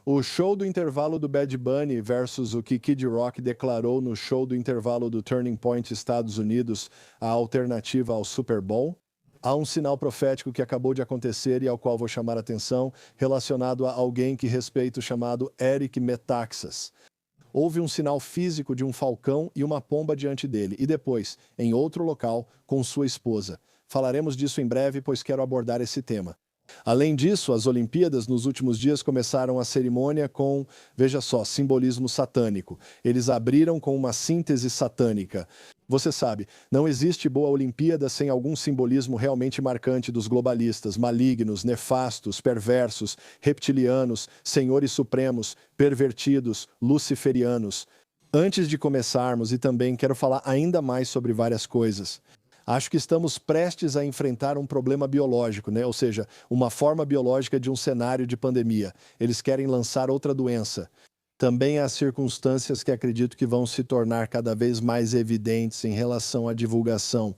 O show do intervalo do Bad Bunny versus o que Kid Rock declarou no show do intervalo do Turning Point Estados Unidos, a alternativa ao Super Bowl? Há um sinal profético que acabou de acontecer e ao qual vou chamar a atenção, relacionado a alguém que respeito chamado Eric Metaxas. Houve um sinal físico de um falcão e uma pomba diante dele, e depois, em outro local, com sua esposa. Falaremos disso em breve, pois quero abordar esse tema. Além disso, as Olimpíadas nos últimos dias começaram a cerimônia com, veja só, simbolismo satânico. Eles abriram com uma síntese satânica. Você sabe, não existe boa Olimpíada sem algum simbolismo realmente marcante dos globalistas, malignos, nefastos, perversos, reptilianos, senhores supremos, pervertidos, luciferianos. Antes de começarmos, e também quero falar ainda mais sobre várias coisas. Acho que estamos prestes a enfrentar um problema biológico, né? Ou seja, uma forma biológica de um cenário de pandemia. Eles querem lançar outra doença. Também há circunstâncias que acredito que vão se tornar cada vez mais evidentes em relação à divulgação.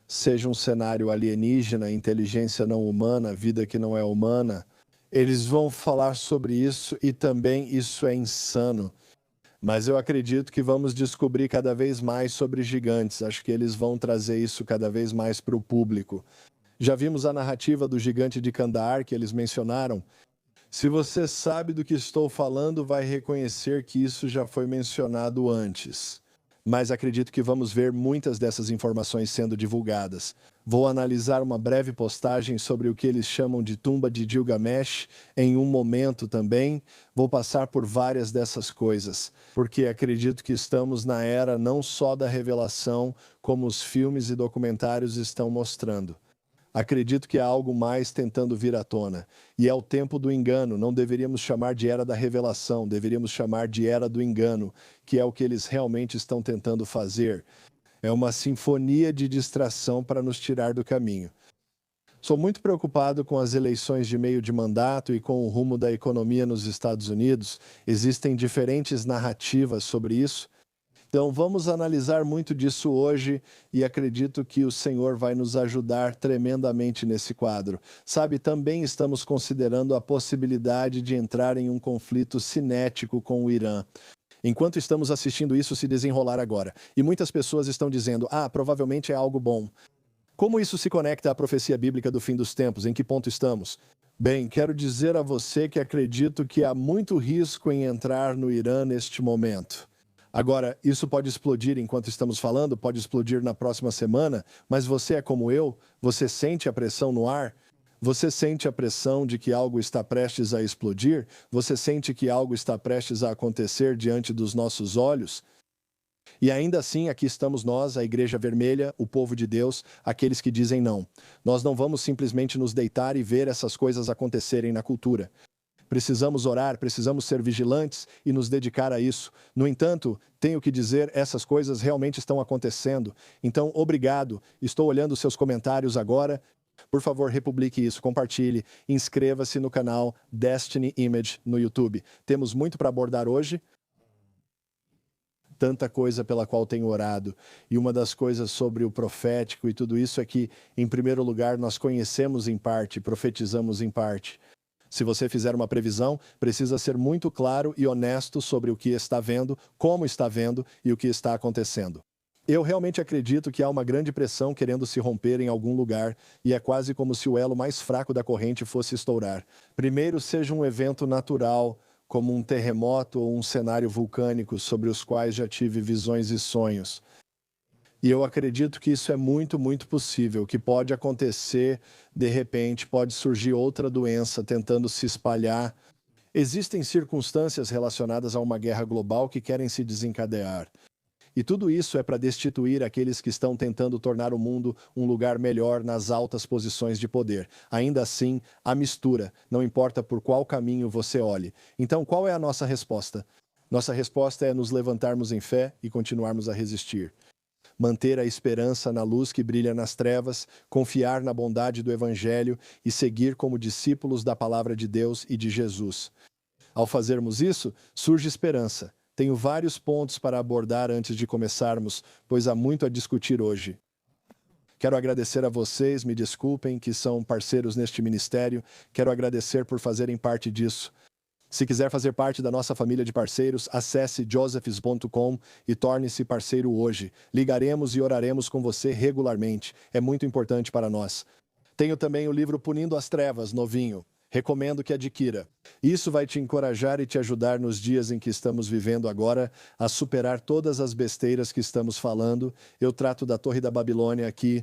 Seja um cenário alienígena, inteligência não humana, vida que não é humana. Eles vão falar sobre isso e também isso é insano. Mas eu acredito que vamos descobrir cada vez mais sobre gigantes. Acho que eles vão trazer isso cada vez mais para o público. Já vimos a narrativa do gigante de Kandahar que eles mencionaram. Se você sabe do que estou falando, vai reconhecer que isso já foi mencionado antes. Mas acredito que vamos ver muitas dessas informações sendo divulgadas. Vou analisar uma breve postagem sobre o que eles chamam de tumba de Gilgamesh em um momento também. Vou passar por várias dessas coisas, porque acredito que estamos na era não só da revelação, como os filmes e documentários estão mostrando. Acredito que há algo mais tentando vir à tona. E é o tempo do engano. Não deveríamos chamar de era da revelação, deveríamos chamar de era do engano, que é o que eles realmente estão tentando fazer. É uma sinfonia de distração para nos tirar do caminho. Sou muito preocupado com as eleições de meio de mandato e com o rumo da economia nos Estados Unidos. Existem diferentes narrativas sobre isso. Então, vamos analisar muito disso hoje e acredito que o Senhor vai nos ajudar tremendamente nesse quadro. Sabe, também estamos considerando a possibilidade de entrar em um conflito cinético com o Irã. Enquanto estamos assistindo isso se desenrolar agora, e muitas pessoas estão dizendo, provavelmente é algo bom. Como isso se conecta à profecia bíblica do fim dos tempos? Em que ponto estamos? Bem, quero dizer a você que acredito que há muito risco em entrar no Irã neste momento. Agora, isso pode explodir enquanto estamos falando, pode explodir na próxima semana, mas você é como eu? Você sente a pressão no ar? Você sente a pressão de que algo está prestes a explodir? Você sente que algo está prestes a acontecer diante dos nossos olhos? E ainda assim, aqui estamos nós, a Igreja Vermelha, o povo de Deus, aqueles que dizem não. Nós não vamos simplesmente nos deitar e ver essas coisas acontecerem na cultura. Precisamos orar, precisamos ser vigilantes e nos dedicar a isso. No entanto, tenho que dizer, essas coisas realmente estão acontecendo. Então, obrigado. Estou olhando seus comentários agora. Por favor, republique isso, compartilhe, inscreva-se no canal Destiny Image no YouTube. Temos muito para abordar hoje. Tanta coisa pela qual tenho orado. E uma das coisas sobre o profético e tudo isso é que, em primeiro lugar, nós conhecemos em parte, profetizamos em parte. Se você fizer uma previsão, precisa ser muito claro e honesto sobre o que está vendo, como está vendo e o que está acontecendo. Eu realmente acredito que há uma grande pressão querendo se romper em algum lugar e é quase como se o elo mais fraco da corrente fosse estourar. Primeiro, seja um evento natural, como um terremoto ou um cenário vulcânico sobre os quais já tive visões e sonhos. E eu acredito que isso é muito, muito possível, que pode acontecer, de repente, pode surgir outra doença tentando se espalhar. Existem circunstâncias relacionadas a uma guerra global que querem se desencadear. E tudo isso é para destituir aqueles que estão tentando tornar o mundo um lugar melhor nas altas posições de poder. Ainda assim, há mistura, não importa por qual caminho você olhe. Então, qual é a nossa resposta? Nossa resposta é nos levantarmos em fé e continuarmos a resistir. Manter a esperança na luz que brilha nas trevas, confiar na bondade do Evangelho e seguir como discípulos da Palavra de Deus e de Jesus. Ao fazermos isso, surge esperança. Tenho vários pontos para abordar antes de começarmos, pois há muito a discutir hoje. Quero agradecer a vocês, me desculpem, que são parceiros neste ministério. Quero agradecer por fazerem parte disso. Se quiser fazer parte da nossa família de parceiros, acesse josephs.com e torne-se parceiro hoje. Ligaremos e oraremos com você regularmente. É muito importante para nós. Tenho também o livro Punindo as Trevas, novinho. Recomendo que adquira. Isso vai te encorajar e te ajudar nos dias em que estamos vivendo agora a superar todas as besteiras que estamos falando. Eu trato da Torre da Babilônia aqui,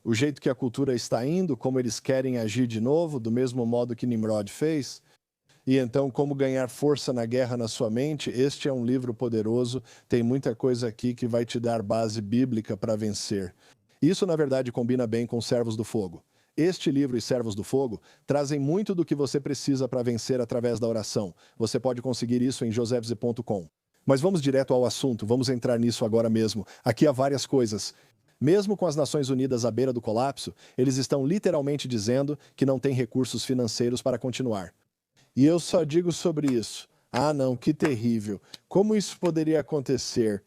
o jeito que a cultura está indo, como eles querem agir de novo, do mesmo modo que Nimrod fez. E então, como ganhar força na guerra na sua mente. Este é um livro poderoso, tem muita coisa aqui que vai te dar base bíblica para vencer. Isso, na verdade, combina bem com Servos do Fogo. Este livro e Servos do Fogo trazem muito do que você precisa para vencer através da oração. Você pode conseguir isso em josephs.com. Mas vamos direto ao assunto, vamos entrar nisso agora mesmo. Aqui há várias coisas. Mesmo com as Nações Unidas à beira do colapso, eles estão literalmente dizendo que não têm recursos financeiros para continuar. E eu só digo sobre isso. Ah, não, que terrível. Como isso poderia acontecer?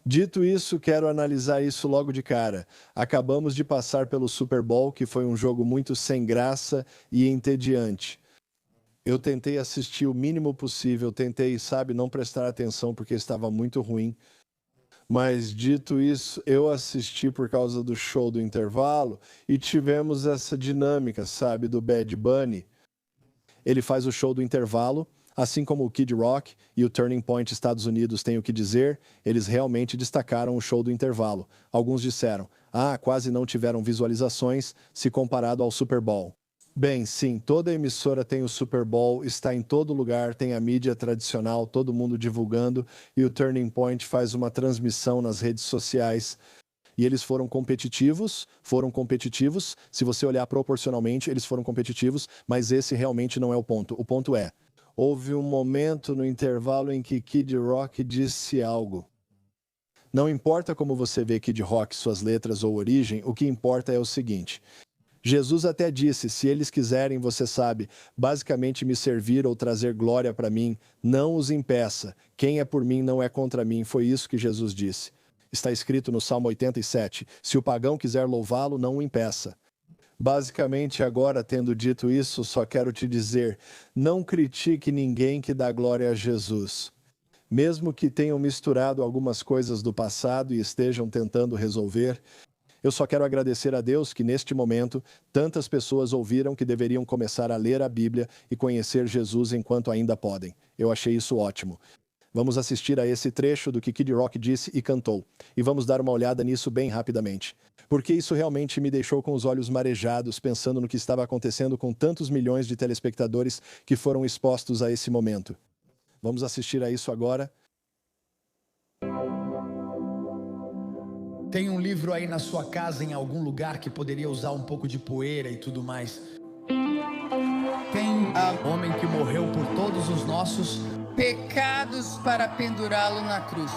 Dito isso, quero analisar isso logo de cara. Acabamos de passar pelo Super Bowl, que foi um jogo muito sem graça e entediante. Eu tentei assistir o mínimo possível, tentei, não prestar atenção porque estava muito ruim. Mas, dito isso, eu assisti por causa do show do intervalo e tivemos essa dinâmica, do Bad Bunny. Ele faz o show do intervalo, assim como o Kid Rock e o Turning Point Estados Unidos têm o que dizer, eles realmente destacaram o show do intervalo. Alguns disseram, quase não tiveram visualizações se comparado ao Super Bowl. Bem, sim, toda emissora tem o Super Bowl, está em todo lugar, tem a mídia tradicional, todo mundo divulgando, e o Turning Point faz uma transmissão nas redes sociais. E eles foram competitivos, se você olhar proporcionalmente, eles foram competitivos, mas esse realmente não é o ponto. O ponto é, houve um momento no intervalo em que Kid Rock disse algo. Não importa como você vê Kid Rock, suas letras ou origem, o que importa é o seguinte. Jesus até disse, se eles quiserem, você sabe, basicamente me servir ou trazer glória para mim, não os impeça. Quem é por mim não é contra mim, foi isso que Jesus disse. Está escrito no Salmo 87, se o pagão quiser louvá-lo, não o impeça. Basicamente, agora, tendo dito isso, só quero te dizer, não critique ninguém que dá glória a Jesus. Mesmo que tenham misturado algumas coisas do passado e estejam tentando resolver, eu só quero agradecer a Deus que, neste momento, tantas pessoas ouviram que deveriam começar a ler a Bíblia e conhecer Jesus enquanto ainda podem. Eu achei isso ótimo. Vamos assistir a esse trecho do que Kid Rock disse e cantou. E vamos dar uma olhada nisso bem rapidamente. Porque isso realmente me deixou com os olhos marejados, pensando no que estava acontecendo com tantos milhões de telespectadores que foram expostos a esse momento. Vamos assistir a isso agora. Tem um livro aí na sua casa, em algum lugar, que poderia usar um pouco de poeira e tudo mais. Tem um homem que morreu por todos os nossos pecados para pendurá-lo na cruz.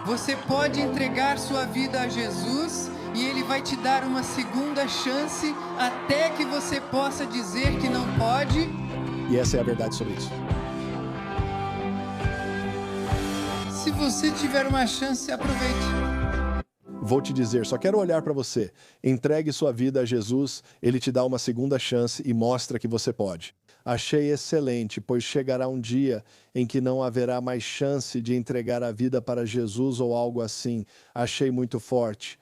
Você pode entregar sua vida a Jesus e Ele vai te dar uma segunda chance até que você possa dizer que não pode. E essa é a verdade sobre isso. Se você tiver uma chance, aproveite. Vou te dizer, só quero olhar para você. Entregue sua vida a Jesus, Ele te dá uma segunda chance e mostra que você pode. Achei excelente, pois chegará um dia em que não haverá mais chance de entregar a vida para Jesus ou algo assim. Achei muito forte.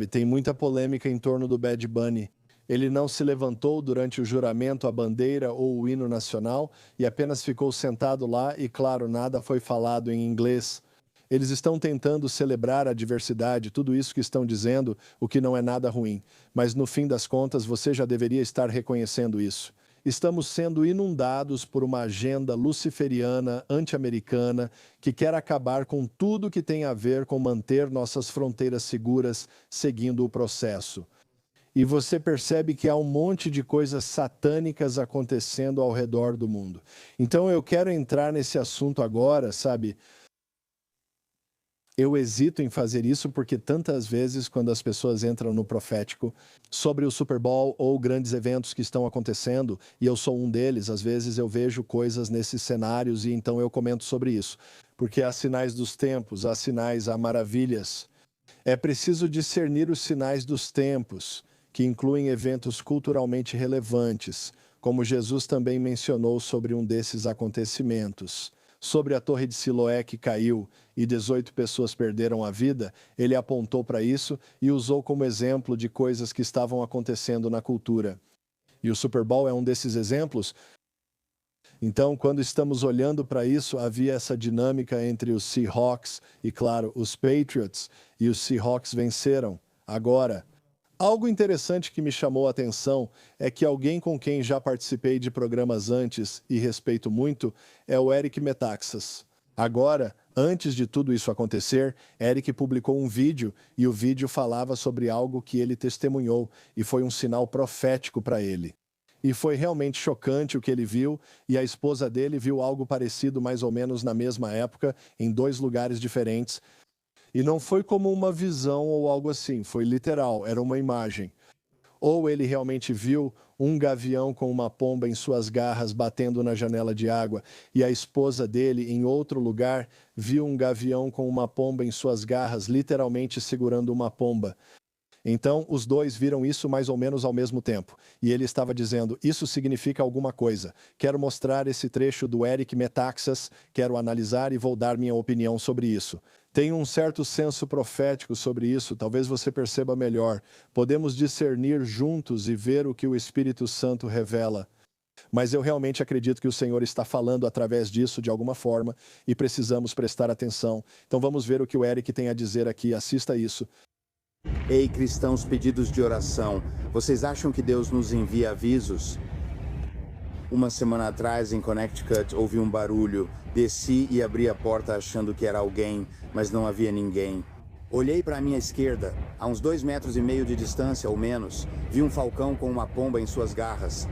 Tem muita polêmica em torno do Bad Bunny. Ele não se levantou durante o juramento, a bandeira ou o hino nacional e apenas ficou sentado lá e, claro, nada foi falado em inglês. Eles estão tentando celebrar a diversidade, tudo isso que estão dizendo, o que não é nada ruim. Mas no fim das contas, você já deveria estar reconhecendo isso. Estamos sendo inundados por uma agenda luciferiana, anti-americana, que quer acabar com tudo que tem a ver com manter nossas fronteiras seguras, seguindo o processo. E você percebe que há um monte de coisas satânicas acontecendo ao redor do mundo. Então eu quero entrar nesse assunto agora, Eu hesito em fazer isso porque tantas vezes, quando as pessoas entram no profético sobre o Super Bowl ou grandes eventos que estão acontecendo, e eu sou um deles, às vezes eu vejo coisas nesses cenários e então eu comento sobre isso. Porque há sinais dos tempos, há sinais, há maravilhas. É preciso discernir os sinais dos tempos, que incluem eventos culturalmente relevantes, como Jesus também mencionou sobre um desses acontecimentos. Sobre a torre de Siloé que caiu e 18 pessoas perderam a vida, ele apontou para isso e usou como exemplo de coisas que estavam acontecendo na cultura. E o Super Bowl é um desses exemplos. Então, quando estamos olhando para isso, havia essa dinâmica entre os Seahawks e, claro, os Patriots, e os Seahawks venceram. Agora, algo interessante que me chamou a atenção é que alguém com quem já participei de programas antes e respeito muito é o Eric Metaxas. Agora, antes de tudo isso acontecer, Eric publicou um vídeo e o vídeo falava sobre algo que ele testemunhou e foi um sinal profético para ele. E foi realmente chocante o que ele viu, e a esposa dele viu algo parecido mais ou menos na mesma época, em 2 lugares diferentes. E não foi como uma visão ou algo assim, foi literal, era uma imagem. Ou ele realmente viu um gavião com uma pomba em suas garras batendo na janela de água, e a esposa dele, em outro lugar, viu um gavião com uma pomba em suas garras, literalmente segurando uma pomba. Então, os dois viram isso mais ou menos ao mesmo tempo. E ele estava dizendo, isso significa alguma coisa. Quero mostrar esse trecho do Eric Metaxas, quero analisar e vou dar minha opinião sobre isso. Tem um certo senso profético sobre isso, talvez você perceba melhor. Podemos discernir juntos e ver o que o Espírito Santo revela. Mas eu realmente acredito que o Senhor está falando através disso de alguma forma e precisamos prestar atenção. Então vamos ver o que o Eric tem a dizer aqui, assista isso. Ei, cristãos pedidos de oração, vocês acham que Deus nos envia avisos? Uma semana atrás, em Connecticut, ouvi um barulho. Desci e abri a porta achando que era alguém, mas não havia ninguém. Olhei para a minha esquerda, a uns 2,5 metros de distância ou menos, vi um falcão com uma pomba em suas garras.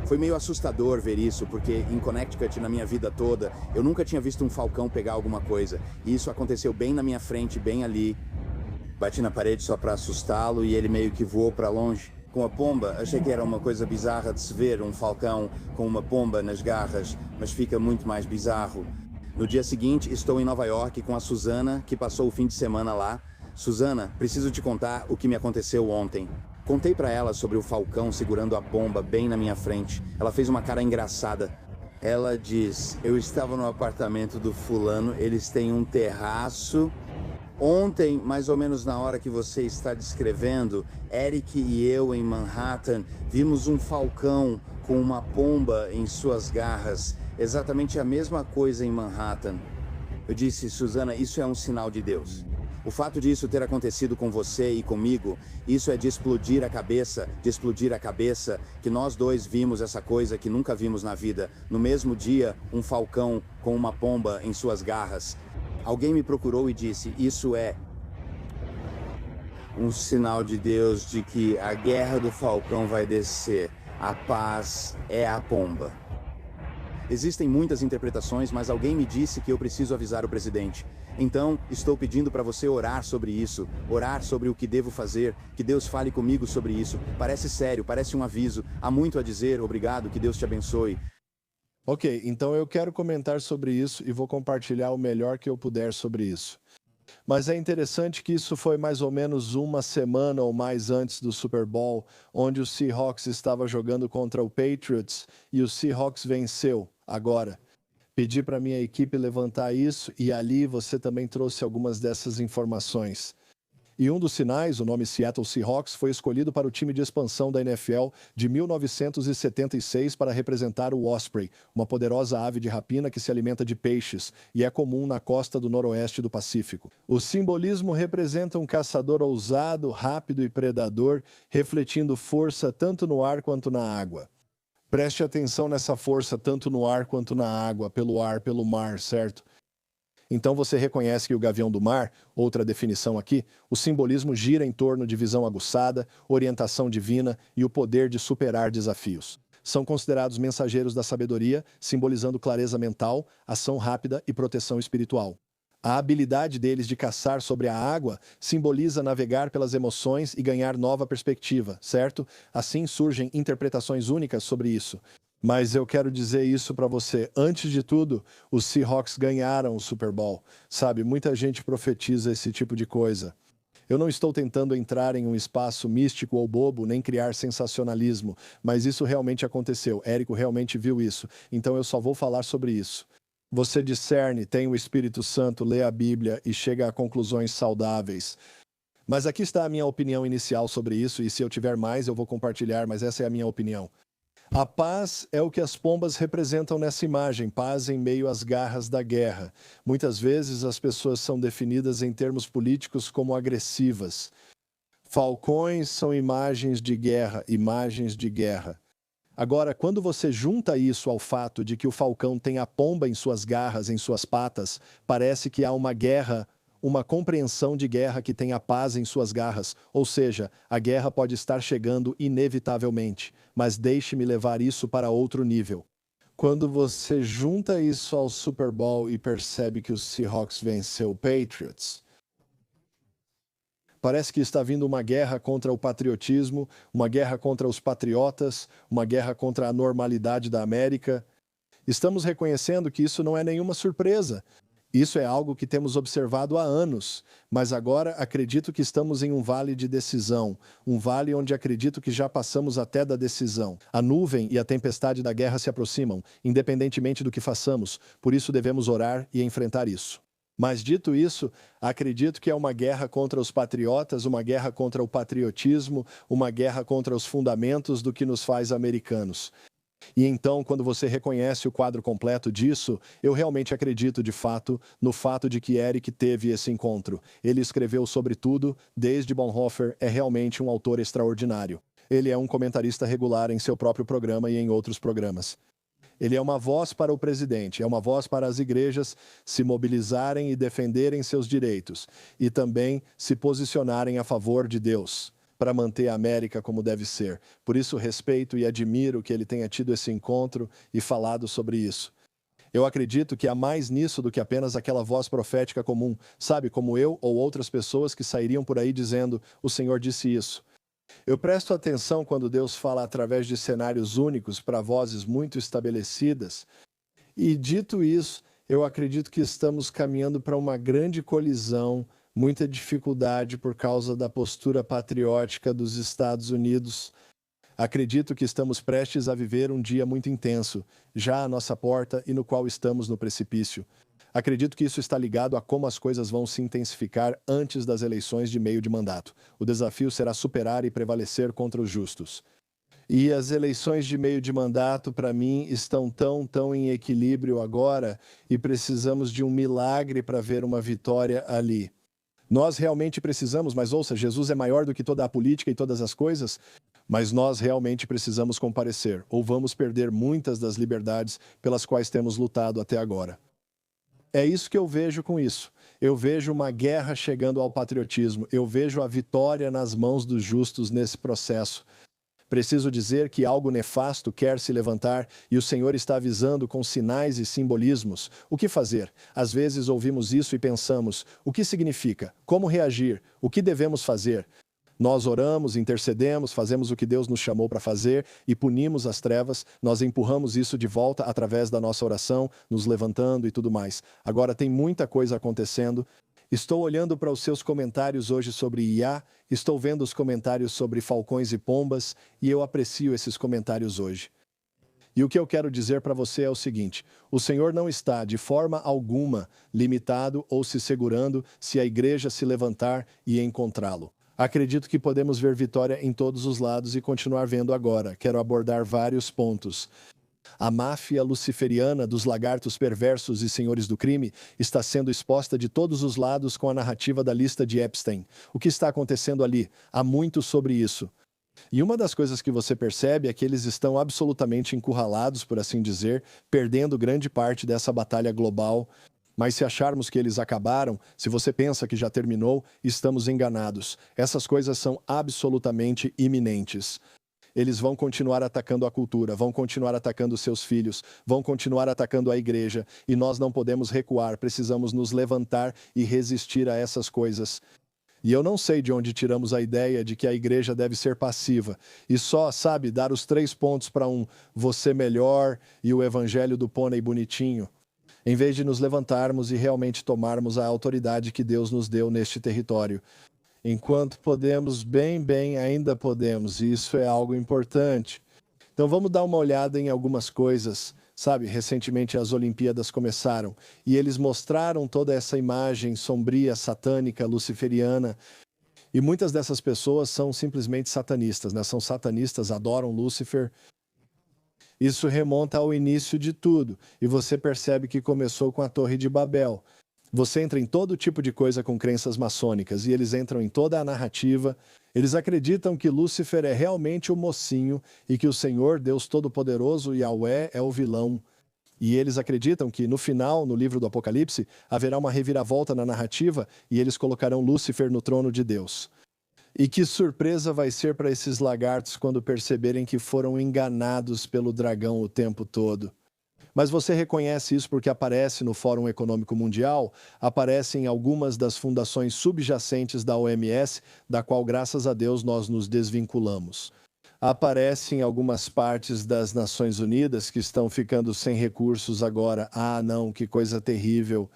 Foi meio assustador ver isso, porque em Connecticut, na minha vida toda, eu nunca tinha visto um falcão pegar alguma coisa. E isso aconteceu bem na minha frente, bem ali. Bati na parede só para assustá-lo e ele meio que voou para longe. Com a pomba, achei que era uma coisa bizarra de se ver um falcão com uma pomba nas garras, mas fica muito mais bizarro. No dia seguinte, estou em Nova York com a Susana, que passou o fim de semana lá. Susana, preciso te contar o que me aconteceu ontem. Contei para ela sobre o falcão segurando a pomba bem na minha frente. Ela fez uma cara engraçada. Ela diz, eu estava no apartamento do fulano, eles têm um terraço. Ontem, mais ou menos na hora que você está descrevendo, Eric e eu em Manhattan vimos um falcão com uma pomba em suas garras. Exatamente a mesma coisa em Manhattan. Eu disse, Susana, isso é um sinal de Deus. O fato disso ter acontecido com você e comigo, isso é de explodir a cabeça, que nós dois vimos essa coisa que nunca vimos na vida. No mesmo dia, um falcão com uma pomba em suas garras. Alguém me procurou e disse, isso é um sinal de Deus de que a guerra do falcão vai descer. A paz é a pomba. Existem muitas interpretações, mas alguém me disse que eu preciso avisar o presidente. Então, estou pedindo para você orar sobre isso, orar sobre o que devo fazer, que Deus fale comigo sobre isso. Parece sério, parece um aviso. Há muito a dizer, obrigado, que Deus te abençoe. Ok, então eu quero comentar sobre isso e vou compartilhar o melhor que eu puder sobre isso. Mas é interessante que isso foi mais ou menos uma semana ou mais antes do Super Bowl, onde o Seahawks estava jogando contra o Patriots e o Seahawks venceu. Agora, pedi para minha equipe levantar isso e ali você também trouxe algumas dessas informações. E um dos sinais, o nome Seattle Seahawks, foi escolhido para o time de expansão da NFL de 1976 para representar o Osprey, uma poderosa ave de rapina que se alimenta de peixes e é comum na costa do noroeste do Pacífico. O simbolismo representa um caçador ousado, rápido e predador, refletindo força tanto no ar quanto na água. Preste atenção nessa força tanto no ar quanto na água, pelo ar, pelo mar, certo? Então você reconhece que o gavião do mar, outra definição aqui, o simbolismo gira em torno de visão aguçada, orientação divina e o poder de superar desafios. São considerados mensageiros da sabedoria, simbolizando clareza mental, ação rápida e proteção espiritual. A habilidade deles de caçar sobre a água simboliza navegar pelas emoções e ganhar nova perspectiva, certo? Assim surgem interpretações únicas sobre isso. Mas eu quero dizer isso para você. Antes de tudo, os Seahawks ganharam o Super Bowl. Sabe, muita gente profetiza esse tipo de coisa. Eu não estou tentando entrar em um espaço místico ou bobo, nem criar sensacionalismo, mas isso realmente aconteceu. Érico realmente viu isso, então eu só vou falar sobre isso. Você discerne, tem o Espírito Santo, lê a Bíblia e chega a conclusões saudáveis. Mas aqui está a minha opinião inicial sobre isso, e se eu tiver mais eu vou compartilhar, mas essa é a minha opinião. A paz é o que as pombas representam nessa imagem, paz em meio às garras da guerra. Muitas vezes as pessoas são definidas em termos políticos como agressivas. Falcões são imagens de guerra, imagens de guerra. Agora, quando você junta isso ao fato de que o falcão tem a pomba em suas garras, em suas patas, parece que há uma guerra, uma compreensão de guerra que tem a paz em suas garras, ou seja, a guerra pode estar chegando inevitavelmente, mas deixe-me levar isso para outro nível. Quando você junta isso ao Super Bowl e percebe que o Seahawks venceu o Patriots, parece que está vindo uma guerra contra o patriotismo, uma guerra contra os patriotas, uma guerra contra a normalidade da América. Estamos reconhecendo que isso não é nenhuma surpresa. Isso é algo que temos observado há anos, mas agora acredito que estamos em um vale de decisão, um vale onde acredito que já passamos até da decisão. A nuvem e a tempestade da guerra se aproximam, independentemente do que façamos, por isso devemos orar e enfrentar isso. Mas dito isso, acredito que é uma guerra contra os patriotas, uma guerra contra o patriotismo, uma guerra contra os fundamentos do que nos faz americanos. E então, quando você reconhece o quadro completo disso, eu realmente acredito, de fato, no fato de que Eric teve esse encontro. Ele escreveu sobre tudo, desde Bonhoeffer, é realmente um autor extraordinário. Ele é um comentarista regular em seu próprio programa e em outros programas. Ele é uma voz para o presidente, é uma voz para as igrejas se mobilizarem e defenderem seus direitos, e também se posicionarem a favor de Deus, para manter a América como deve ser. Por isso respeito e admiro que ele tenha tido esse encontro e falado sobre isso. Eu acredito que há mais nisso do que apenas aquela voz profética comum, sabe, como eu ou outras pessoas que sairiam por aí dizendo, o Senhor disse isso. Eu presto atenção quando Deus fala através de cenários únicos para vozes muito estabelecidas. E dito isso, eu acredito que estamos caminhando para uma grande colisão, muita dificuldade por causa da postura patriótica dos Estados Unidos. Acredito que estamos prestes a viver um dia muito intenso, já à nossa porta e no qual estamos no precipício. Acredito que isso está ligado a como as coisas vão se intensificar antes das eleições de meio de mandato. O desafio será superar e prevalecer contra os justos. E as eleições de meio de mandato, para mim, estão tão em equilíbrio agora e precisamos de um milagre para ver uma vitória ali. Nós realmente precisamos, mas ouça, Jesus é maior do que toda a política e todas as coisas, mas nós realmente precisamos comparecer, ou vamos perder muitas das liberdades pelas quais temos lutado até agora. É isso que eu vejo com isso. Eu vejo uma guerra chegando ao patriotismo. Eu vejo a vitória nas mãos dos justos nesse processo. Preciso dizer que algo nefasto quer se levantar e o Senhor está avisando com sinais e simbolismos. O que fazer? Às vezes ouvimos isso e pensamos, o que significa? Como reagir? O que devemos fazer? Nós oramos, intercedemos, fazemos o que Deus nos chamou para fazer e punimos as trevas, nós empurramos isso de volta através da nossa oração, nos levantando e tudo mais. Agora tem muita coisa acontecendo. Estou olhando para os seus comentários hoje sobre IA, estou vendo os comentários sobre falcões e pombas e eu aprecio esses comentários hoje. E o que eu quero dizer para você é o seguinte, o Senhor não está de forma alguma limitado ou se segurando se a igreja se levantar e encontrá-lo. Acredito que podemos ver vitória em todos os lados e continuar vendo agora. Quero abordar vários pontos. A máfia luciferiana dos lagartos perversos e senhores do crime está sendo exposta de todos os lados com a narrativa da lista de Epstein. O que está acontecendo ali? Há muito sobre isso. E uma das coisas que você percebe é que eles estão absolutamente encurralados, por assim dizer, perdendo grande parte dessa batalha global. Mas se acharmos que eles acabaram, se você pensa que já terminou, estamos enganados. Essas coisas são absolutamente iminentes. Eles vão continuar atacando a cultura, vão continuar atacando seus filhos, vão continuar atacando a igreja, e nós não podemos recuar, precisamos nos levantar e resistir a essas coisas. E eu não sei de onde tiramos a ideia de que a igreja deve ser passiva e só, sabe, dar os 3 pontos para um você melhor e o evangelho do pônei bonitinho, em vez de nos levantarmos e realmente tomarmos a autoridade que Deus nos deu neste território. Enquanto podemos, bem, ainda podemos. E isso é algo importante. Então vamos dar uma olhada em algumas coisas. Sabe, recentemente as Olimpíadas começaram e eles mostraram toda essa imagem sombria, satânica, luciferiana. E muitas dessas pessoas são simplesmente satanistas, né? São satanistas, adoram Lúcifer. Isso remonta ao início de tudo. E você percebe que começou com a Torre de Babel. Você entra em todo tipo de coisa com crenças maçônicas e eles entram em toda a narrativa. Eles acreditam que Lúcifer é realmente o mocinho e que o Senhor, Deus Todo-Poderoso, Yahweh, é o vilão. E eles acreditam que no final, no livro do Apocalipse, haverá uma reviravolta na narrativa e eles colocarão Lúcifer no trono de Deus. E que surpresa vai ser para esses lagartos quando perceberem que foram enganados pelo dragão o tempo todo. Mas você reconhece isso porque aparece no Fórum Econômico Mundial, aparece em algumas das fundações subjacentes da OMS, da qual, graças a Deus, nós nos desvinculamos. Aparece em algumas partes das Nações Unidas que estão ficando sem recursos agora. Ah, não, que coisa terrível.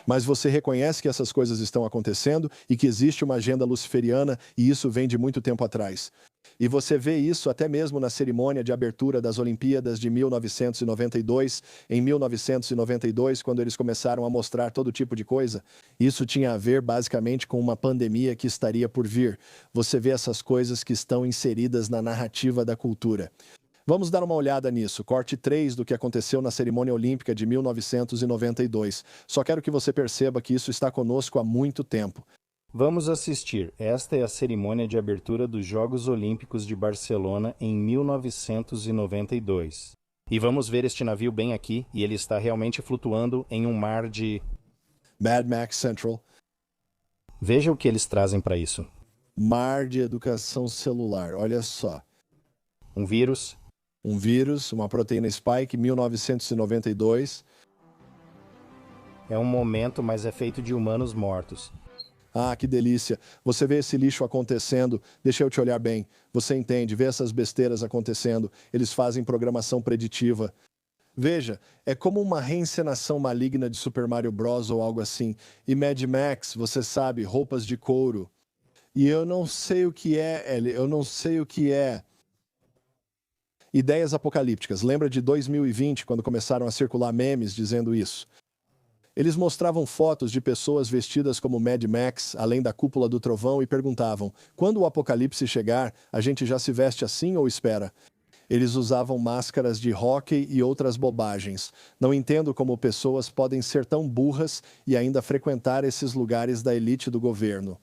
Mas você reconhece que essas coisas estão acontecendo e que existe uma agenda luciferiana e isso vem de muito tempo atrás. E você vê isso até mesmo na cerimônia de abertura das Olimpíadas de 1992. Em 1992, quando eles começaram a mostrar todo tipo de coisa, isso tinha a ver basicamente com uma pandemia que estaria por vir. Você vê essas coisas que estão inseridas na narrativa da cultura. Vamos dar uma olhada nisso, corte 3 do que aconteceu na cerimônia olímpica de 1992. Só quero que você perceba que isso está conosco há muito tempo. Vamos assistir. Esta é a cerimônia de abertura dos Jogos Olímpicos de Barcelona em 1992. E vamos ver este navio bem aqui, e ele está realmente flutuando em um mar de... Mad Max Central. Veja o que eles trazem para isso. Mar de educação celular, olha só. Um vírus, uma proteína spike, 1992. É um momento, mas é feito de humanos mortos. Ah, que delícia. Você vê esse lixo acontecendo, deixa eu te olhar bem. Você entende, vê essas besteiras acontecendo. Eles fazem programação preditiva. Veja, é como uma reencenação maligna de Super Mario Bros. Ou algo assim. E Mad Max, você sabe, roupas de couro. E eu não sei o que é, Ellie, eu não sei o que é. Ideias apocalípticas. Lembra de 2020, quando começaram a circular memes dizendo isso? Eles mostravam fotos de pessoas vestidas como Mad Max, além da cúpula do trovão, e perguntavam, quando o apocalipse chegar, a gente já se veste assim ou espera? Eles usavam máscaras de hóquei e outras bobagens. Não entendo como pessoas podem ser tão burras e ainda frequentar esses lugares da elite do governo.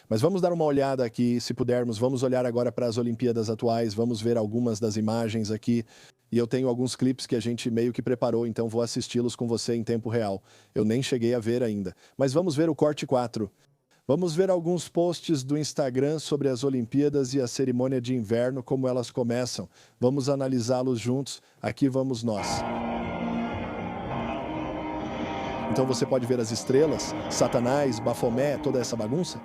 Mas vamos dar uma olhada aqui, se pudermos. Vamos olhar agora para as Olimpíadas atuais, vamos ver algumas das imagens aqui. E eu tenho alguns clipes que a gente meio que preparou, então vou assisti-los com você em tempo real. Eu nem cheguei a ver ainda. Mas vamos ver o corte 4. Vamos ver alguns posts do Instagram sobre as Olimpíadas e a cerimônia de inverno, como elas começam. Vamos analisá-los juntos. Aqui vamos nós. Então você pode ver as estrelas, Satanás, Bafomé, toda essa bagunça.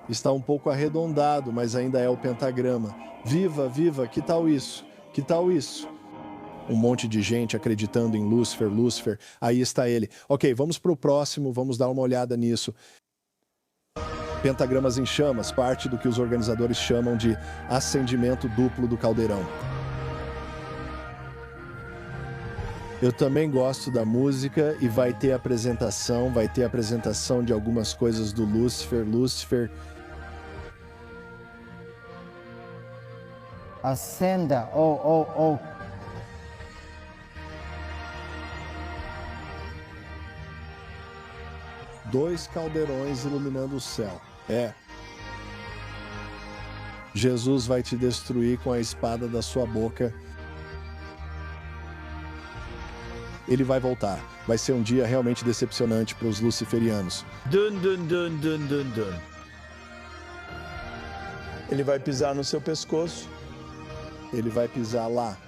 Está um pouco arredondado, mas ainda é o pentagrama. Viva, viva, que tal isso? Que tal isso? Um monte de gente acreditando em Lúcifer, Lúcifer. Aí está ele. Ok, vamos para o próximo, vamos dar uma olhada nisso. Pentagramas em chamas, parte do que os organizadores chamam de acendimento duplo do caldeirão. Eu também gosto da música e vai ter apresentação de algumas coisas do Lúcifer. Acenda, Dois caldeirões iluminando o céu. Jesus vai te destruir com a espada da sua boca. Ele vai voltar. Vai ser um dia realmente decepcionante para os luciferianos. Ele vai pisar no seu pescoço. Ele vai pisar lá.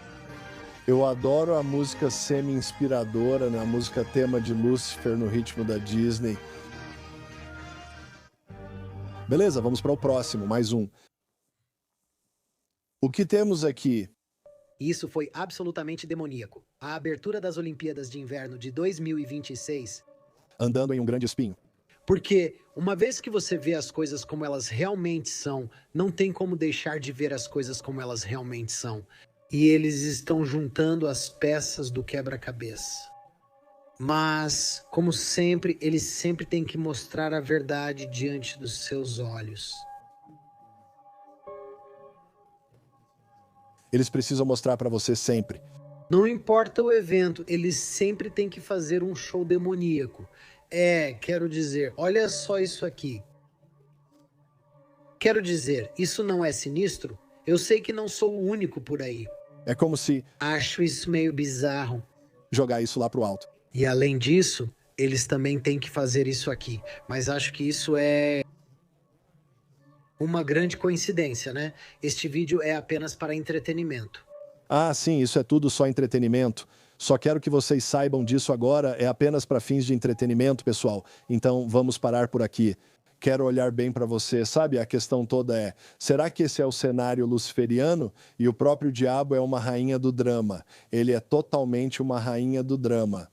Eu adoro a música semi-inspiradora, né? A música tema de Lúcifer no ritmo da Disney. Beleza, vamos para o próximo, mais um. O que temos aqui? Isso foi absolutamente demoníaco. A abertura das Olimpíadas de Inverno de 2026. Andando em um grande espinho. Porque uma vez que você vê as coisas como elas realmente são, não tem como deixar de ver as coisas como elas realmente são. E eles estão juntando as peças do quebra-cabeça. Mas, como sempre, eles sempre têm que mostrar a verdade diante dos seus olhos. Eles precisam mostrar para você sempre. Não importa o evento, eles sempre têm que fazer um show demoníaco. Quero dizer, olha só isso aqui. Quero dizer, isso não é sinistro? Eu sei que não sou o único por aí. É como se Acho isso meio bizarro. jogar isso lá pro alto. E além disso, eles também têm que fazer isso aqui. Mas acho que isso é uma grande coincidência, né? Este vídeo é apenas para entretenimento. Ah, sim, isso é tudo só entretenimento. Só quero que vocês saibam disso agora, é apenas para fins de entretenimento, pessoal. Então vamos parar por aqui. Quero olhar bem para você, sabe? A questão toda é, será que esse é o cenário luciferiano? E o próprio diabo é uma rainha do drama. Ele é totalmente uma rainha do drama.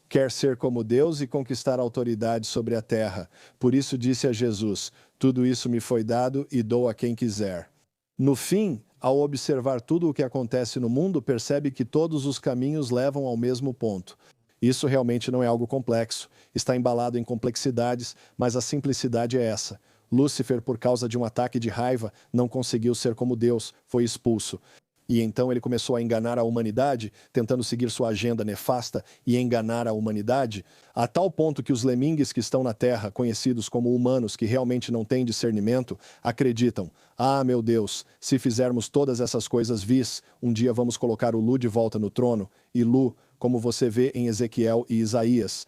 Quer ser como Deus e conquistar autoridade sobre a terra. Por isso disse a Jesus, tudo isso me foi dado e dou a quem quiser. No fim, ao observar tudo o que acontece no mundo, percebe que todos os caminhos levam ao mesmo ponto. Isso realmente não é algo complexo, está embalado em complexidades, mas a simplicidade é essa. Lúcifer, por causa de um ataque de raiva, não conseguiu ser como Deus, foi expulso. E então ele começou a enganar a humanidade, tentando seguir sua agenda nefasta e enganar a humanidade, a tal ponto que os lemingues que estão na Terra, conhecidos como humanos que realmente não têm discernimento, acreditam, ah, meu Deus, se fizermos todas essas coisas vis, um dia vamos colocar o Lu de volta no trono, e Lu, como você vê em Ezequiel e Isaías.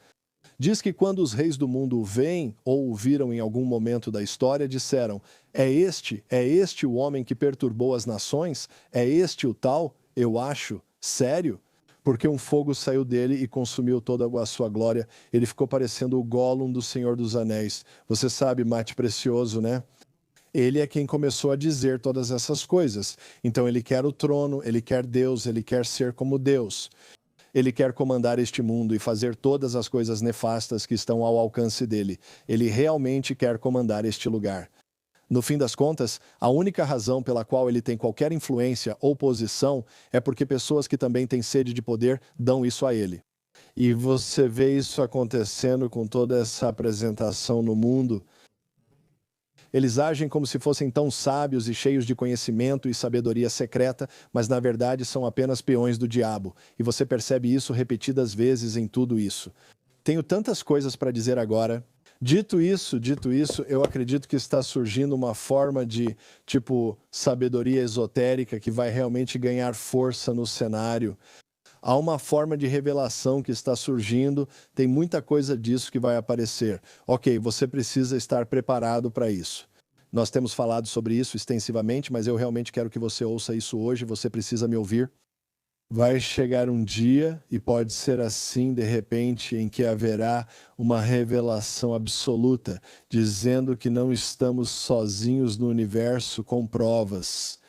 Diz que quando os reis do mundo o veem ou o viram em algum momento da história, disseram, é este o homem que perturbou as nações? É este o tal? Eu acho. Sério? Porque um fogo saiu dele e consumiu toda a sua glória. Ele ficou parecendo o Gollum do Senhor dos Anéis. Você sabe, mate precioso, né? Ele é quem começou a dizer todas essas coisas. Então ele quer o trono, ele quer Deus, ele quer ser como Deus. Ele quer comandar este mundo e fazer todas as coisas nefastas que estão ao alcance dele. Ele realmente quer comandar este lugar. No fim das contas, a única razão pela qual ele tem qualquer influência ou posição é porque pessoas que também têm sede de poder dão isso a ele. E você vê isso acontecendo com toda essa apresentação no mundo. Eles agem como se fossem tão sábios e cheios de conhecimento e sabedoria secreta, mas na verdade são apenas peões do diabo. E você percebe isso repetidas vezes em tudo isso. Tenho tantas coisas para dizer agora. Dito isso, eu acredito que está surgindo uma forma de, sabedoria esotérica que vai realmente ganhar força no cenário. Há uma forma de revelação que está surgindo, tem muita coisa disso que vai aparecer. Ok, você precisa estar preparado para isso. Nós temos falado sobre isso extensivamente, mas eu realmente quero que você ouça isso hoje, você precisa me ouvir. Vai chegar um dia, e pode ser assim de repente, em que haverá uma revelação absoluta, dizendo que não estamos sozinhos no universo com provas.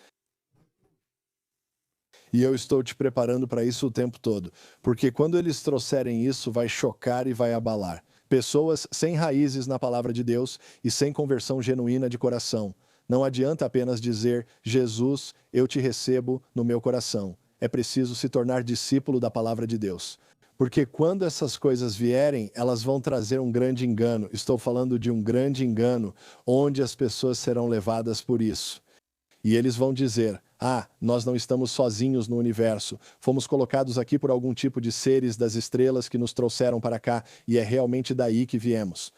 E eu estou te preparando para isso o tempo todo, porque quando eles trouxerem isso, vai chocar e vai abalar. Pessoas sem raízes na palavra de Deus e sem conversão genuína de coração. Não adianta apenas dizer, Jesus, eu te recebo no meu coração. É preciso se tornar discípulo da palavra de Deus. Porque quando essas coisas vierem, elas vão trazer um grande engano. Estou falando de um grande engano, onde as pessoas serão levadas por isso. E eles vão dizer, nós não estamos sozinhos no universo. Fomos colocados aqui por algum tipo de seres das estrelas que nos trouxeram para cá, e é realmente daí que viemos.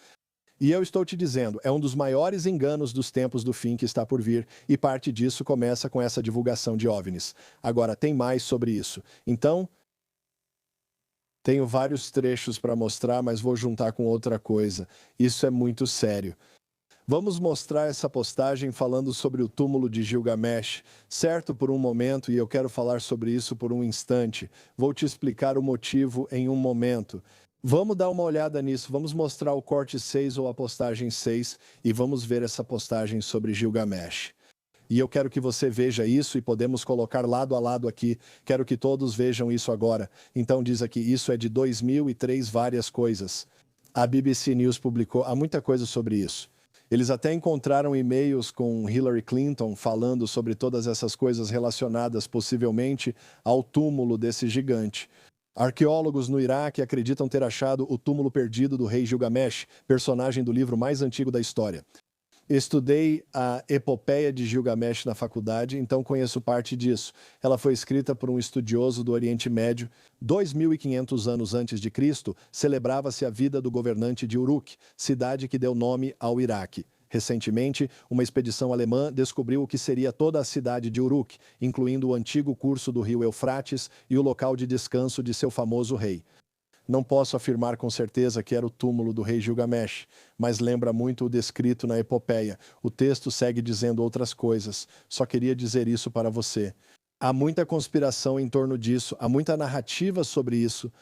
E eu estou te dizendo, é um dos maiores enganos dos tempos do fim que está por vir, e parte disso começa com essa divulgação de OVNIs. Agora, tem mais sobre isso. Então, tenho vários trechos para mostrar, mas vou juntar com outra coisa. Isso é muito sério. Vamos mostrar essa postagem falando sobre o túmulo de Gilgamesh, certo por um momento, e eu quero falar sobre isso por um instante. Vou te explicar o motivo em um momento. Vamos dar uma olhada nisso, vamos mostrar o corte 6 ou a postagem 6 e vamos ver essa postagem sobre Gilgamesh. E eu quero que você veja isso e podemos colocar lado a lado aqui. Quero que todos vejam isso agora. Então diz aqui, isso é de 2003 várias coisas. A BBC News publicou, há muita coisa sobre isso. Eles até encontraram e-mails com Hillary Clinton falando sobre todas essas coisas relacionadas possivelmente ao túmulo desse gigante. Arqueólogos no Iraque acreditam ter achado o túmulo perdido do rei Gilgamesh, personagem do livro mais antigo da história. Estudei a Epopeia de Gilgamesh na faculdade, então conheço parte disso. Ela foi escrita por um estudioso do Oriente Médio. 2.500 anos antes de Cristo, celebrava-se a vida do governante de Uruk, cidade que deu nome ao Iraque. Recentemente, uma expedição alemã descobriu o que seria toda a cidade de Uruk, incluindo o antigo curso do rio Eufrates e o local de descanso de seu famoso rei. Não posso afirmar com certeza que era o túmulo do rei Gilgamesh, mas lembra muito o descrito na epopeia. O texto segue dizendo outras coisas. Só queria dizer isso para você. Há muita conspiração em torno disso, há muita narrativa sobre isso.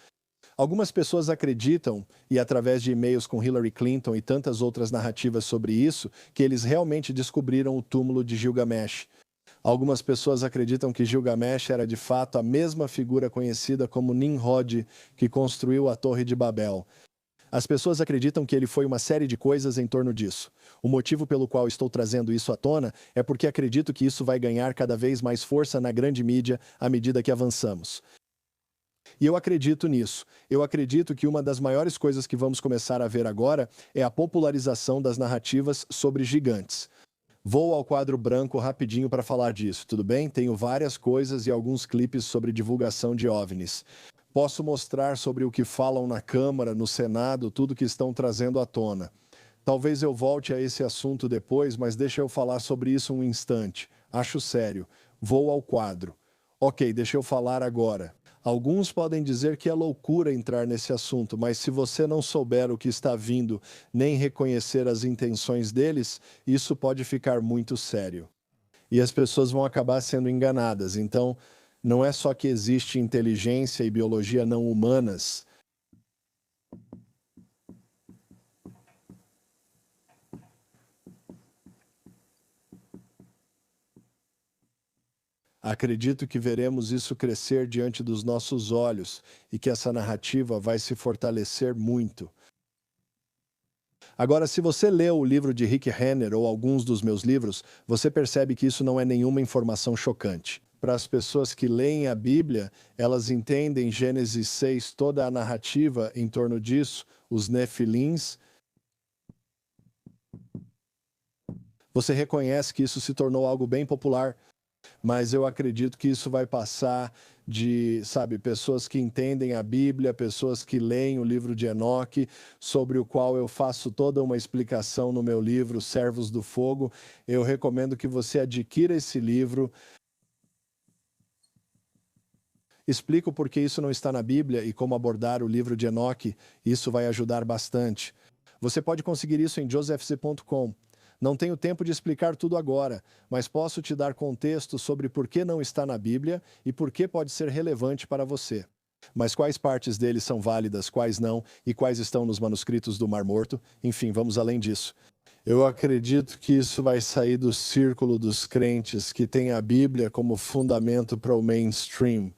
Algumas pessoas acreditam, e através de e-mails com Hillary Clinton e tantas outras narrativas sobre isso, que eles realmente descobriram o túmulo de Gilgamesh. Algumas pessoas acreditam que Gilgamesh era de fato a mesma figura conhecida como Nimrod, que construiu a Torre de Babel. As pessoas acreditam que ele foi uma série de coisas em torno disso. O motivo pelo qual estou trazendo isso à tona é porque acredito que isso vai ganhar cada vez mais força na grande mídia à medida que avançamos. E eu acredito nisso. Eu acredito que uma das maiores coisas que vamos começar a ver agora é a popularização das narrativas sobre gigantes. Vou ao quadro branco rapidinho para falar disso, tudo bem? Tenho várias coisas e alguns clipes sobre divulgação de OVNIs. Posso mostrar sobre o que falam na Câmara, no Senado, tudo que estão trazendo à tona. Talvez eu volte a esse assunto depois, mas deixa eu falar sobre isso um instante. Acho sério. Vou ao quadro. Ok, deixa eu falar agora. Alguns podem dizer que é loucura entrar nesse assunto, mas se você não souber o que está vindo, nem reconhecer as intenções deles, isso pode ficar muito sério. E as pessoas vão acabar sendo enganadas. Então, não é só que existe inteligência e biologia não humanas. Acredito que veremos isso crescer diante dos nossos olhos e que essa narrativa vai se fortalecer muito. Agora, se você leu o livro de Rick Renner ou alguns dos meus livros, você percebe que isso não é nenhuma informação chocante. Para as pessoas que leem a Bíblia, elas entendem Gênesis 6, toda a narrativa em torno disso, os Nefilins. Você reconhece que isso se tornou algo bem popular. Mas eu acredito que isso vai passar de, pessoas que entendem a Bíblia, pessoas que leem o livro de Enoque, sobre o qual eu faço toda uma explicação no meu livro, Servos do Fogo. Eu recomendo que você adquira esse livro. Explico por que isso não está na Bíblia e como abordar o livro de Enoque. Isso vai ajudar bastante. Você pode conseguir isso em josephz.com. Não tenho tempo de explicar tudo agora, mas posso te dar contexto sobre por que não está na Bíblia e por que pode ser relevante para você. Mas quais partes dele são válidas, quais não, e quais estão nos manuscritos do Mar Morto? Enfim, vamos além disso. Eu acredito que isso vai sair do círculo dos crentes que têm a Bíblia como fundamento para o mainstream.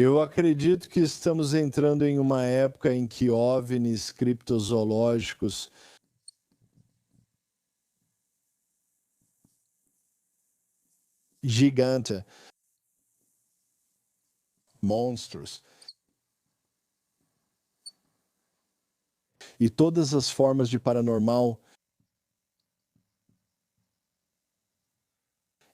Eu acredito que estamos entrando em uma época em que OVNIs criptozoológicos gigante, monstros e todas as formas de paranormal,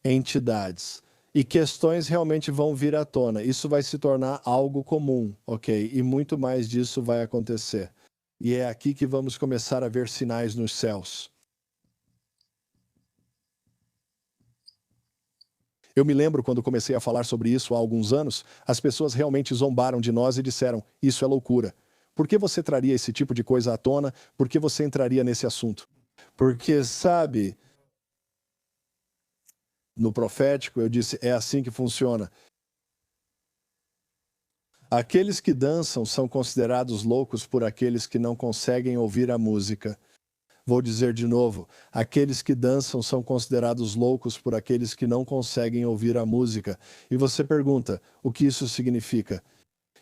entidades e questões realmente vão vir à tona. Isso vai se tornar algo comum, ok? E muito mais disso vai acontecer. E é aqui que vamos começar a ver sinais nos céus. Eu me lembro quando comecei a falar sobre isso há alguns anos, as pessoas realmente zombaram de nós e disseram, isso é loucura. Por que você traria esse tipo de coisa à tona? Por que você entraria nesse assunto? Porque, no profético, eu disse, é assim que funciona. Aqueles que dançam são considerados loucos por aqueles que não conseguem ouvir a música. Vou dizer de novo, aqueles que dançam são considerados loucos por aqueles que não conseguem ouvir a música. E você pergunta, o que isso significa?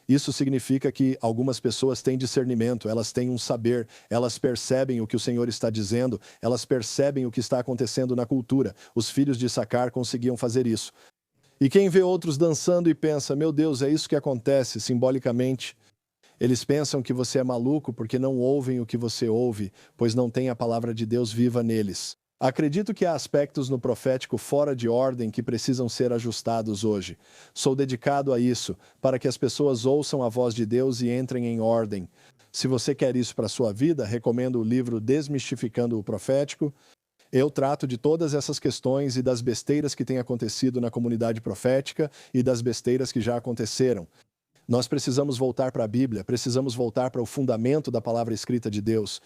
Isso significa que algumas pessoas têm discernimento, elas têm um saber, elas percebem o que o Senhor está dizendo, elas percebem o que está acontecendo na cultura. Os filhos de Issacar conseguiam fazer isso. E quem vê outros dançando e pensa, meu Deus, é isso que acontece, simbolicamente. Eles pensam que você é maluco porque não ouvem o que você ouve, pois não tem a palavra de Deus viva neles. Acredito que há aspectos no profético fora de ordem que precisam ser ajustados hoje. Sou dedicado a isso, para que as pessoas ouçam a voz de Deus e entrem em ordem. Se você quer isso para a sua vida, recomendo o livro Desmistificando o Profético. Eu trato de todas essas questões e das besteiras que têm acontecido na comunidade profética e das besteiras que já aconteceram. Nós precisamos voltar para a Bíblia, precisamos voltar para o fundamento da palavra escrita de Deus.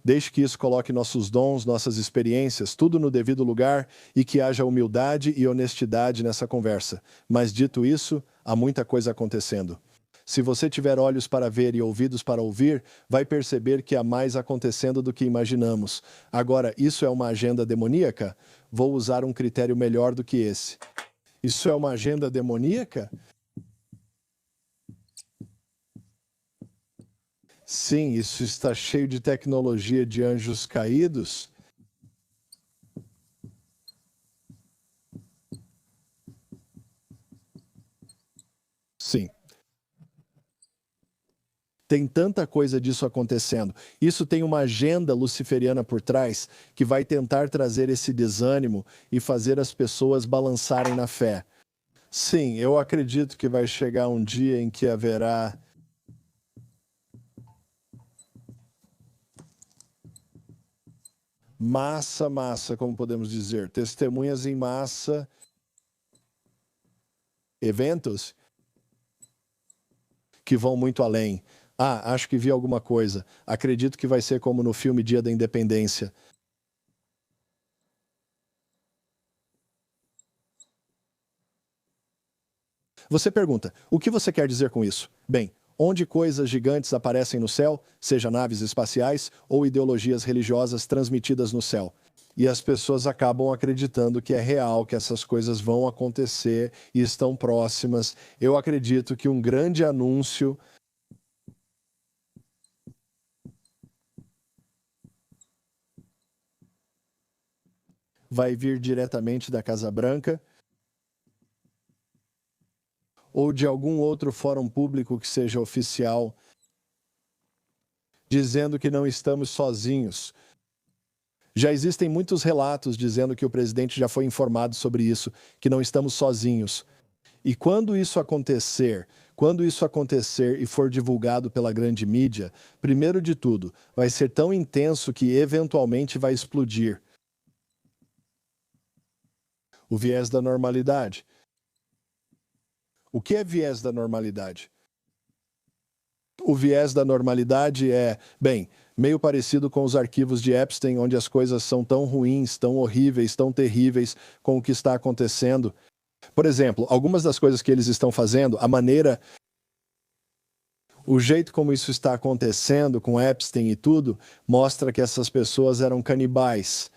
Deixe que isso coloque nossos dons, nossas experiências, tudo no devido lugar e que haja humildade e honestidade nessa conversa. Mas dito isso, há muita coisa acontecendo. Se você tiver olhos para ver e ouvidos para ouvir, vai perceber que há mais acontecendo do que imaginamos. Agora, isso é uma agenda demoníaca? Vou usar um critério melhor do que esse. Isso é uma agenda demoníaca? Sim, isso está cheio de tecnologia de anjos caídos. Sim. Tem tanta coisa disso acontecendo. Isso tem uma agenda luciferiana por trás que vai tentar trazer esse desânimo e fazer as pessoas balançarem na fé. Sim, eu acredito que vai chegar um dia em que haverá massa, como podemos dizer, testemunhas em massa, eventos que vão muito além. Acho que vi alguma coisa. Acredito que vai ser como no filme Dia da Independência. Você pergunta, o que você quer dizer com isso? Bem, onde coisas gigantes aparecem no céu, seja naves espaciais ou ideologias religiosas transmitidas no céu. E as pessoas acabam acreditando que é real, que essas coisas vão acontecer e estão próximas. Eu acredito que um grande anúncio vai vir diretamente da Casa Branca ou de algum outro fórum público que seja oficial, dizendo que não estamos sozinhos. Já existem muitos relatos dizendo que o presidente já foi informado sobre isso, que não estamos sozinhos. E quando isso acontecer e for divulgado pela grande mídia, primeiro de tudo, vai ser tão intenso que eventualmente vai explodir. O viés da normalidade. O que é viés da normalidade? O viés da normalidade é, meio parecido com os arquivos de Epstein, onde as coisas são tão ruins, tão horríveis, tão terríveis com o que está acontecendo. Por exemplo, algumas das coisas que eles estão fazendo, o jeito como isso está acontecendo com Epstein e tudo, mostra que essas pessoas eram canibais.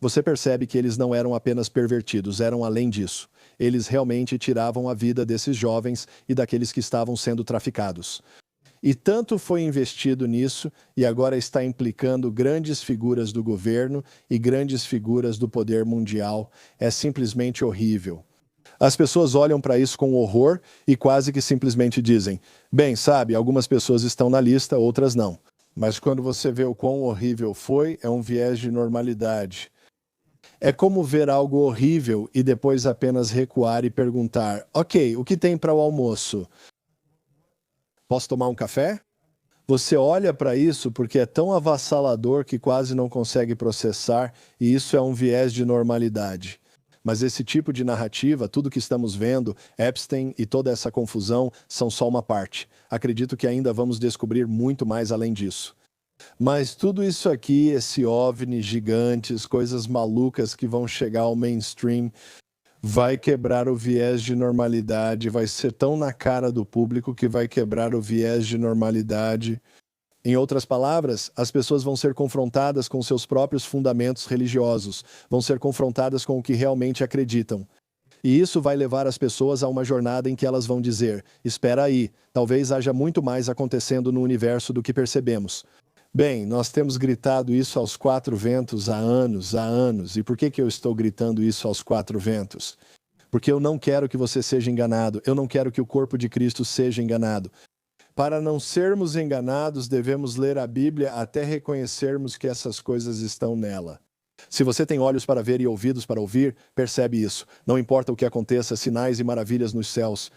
Você percebe que eles não eram apenas pervertidos, eram além disso. Eles realmente tiravam a vida desses jovens e daqueles que estavam sendo traficados. E tanto foi investido nisso e agora está implicando grandes figuras do governo e grandes figuras do poder mundial. É simplesmente horrível. As pessoas olham para isso com horror e quase que simplesmente dizem, algumas pessoas estão na lista, outras não. Mas quando você vê o quão horrível foi, é um viés de normalidade. É como ver algo horrível e depois apenas recuar e perguntar, ok, o que tem para o almoço? Posso tomar um café? Você olha para isso porque é tão avassalador que quase não consegue processar, e isso é um viés de normalidade. Mas esse tipo de narrativa, tudo que estamos vendo, Epstein e toda essa confusão, são só uma parte. Acredito que ainda vamos descobrir muito mais além disso. Mas tudo isso aqui, esse OVNI, gigantes, coisas malucas que vão chegar ao mainstream, vai quebrar o viés de normalidade, vai ser tão na cara do público que vai quebrar o viés de normalidade. Em outras palavras, as pessoas vão ser confrontadas com seus próprios fundamentos religiosos, vão ser confrontadas com o que realmente acreditam. E isso vai levar as pessoas a uma jornada em que elas vão dizer: espera aí, talvez haja muito mais acontecendo no universo do que percebemos. Bem, nós temos gritado isso aos quatro ventos há anos. E por que eu estou gritando isso aos quatro ventos? Porque eu não quero que você seja enganado, eu não quero que o corpo de Cristo seja enganado. Para não sermos enganados, devemos ler a Bíblia até reconhecermos que essas coisas estão nela. Se você tem olhos para ver e ouvidos para ouvir, percebe isso. Não importa o que aconteça, sinais e maravilhas nos céus.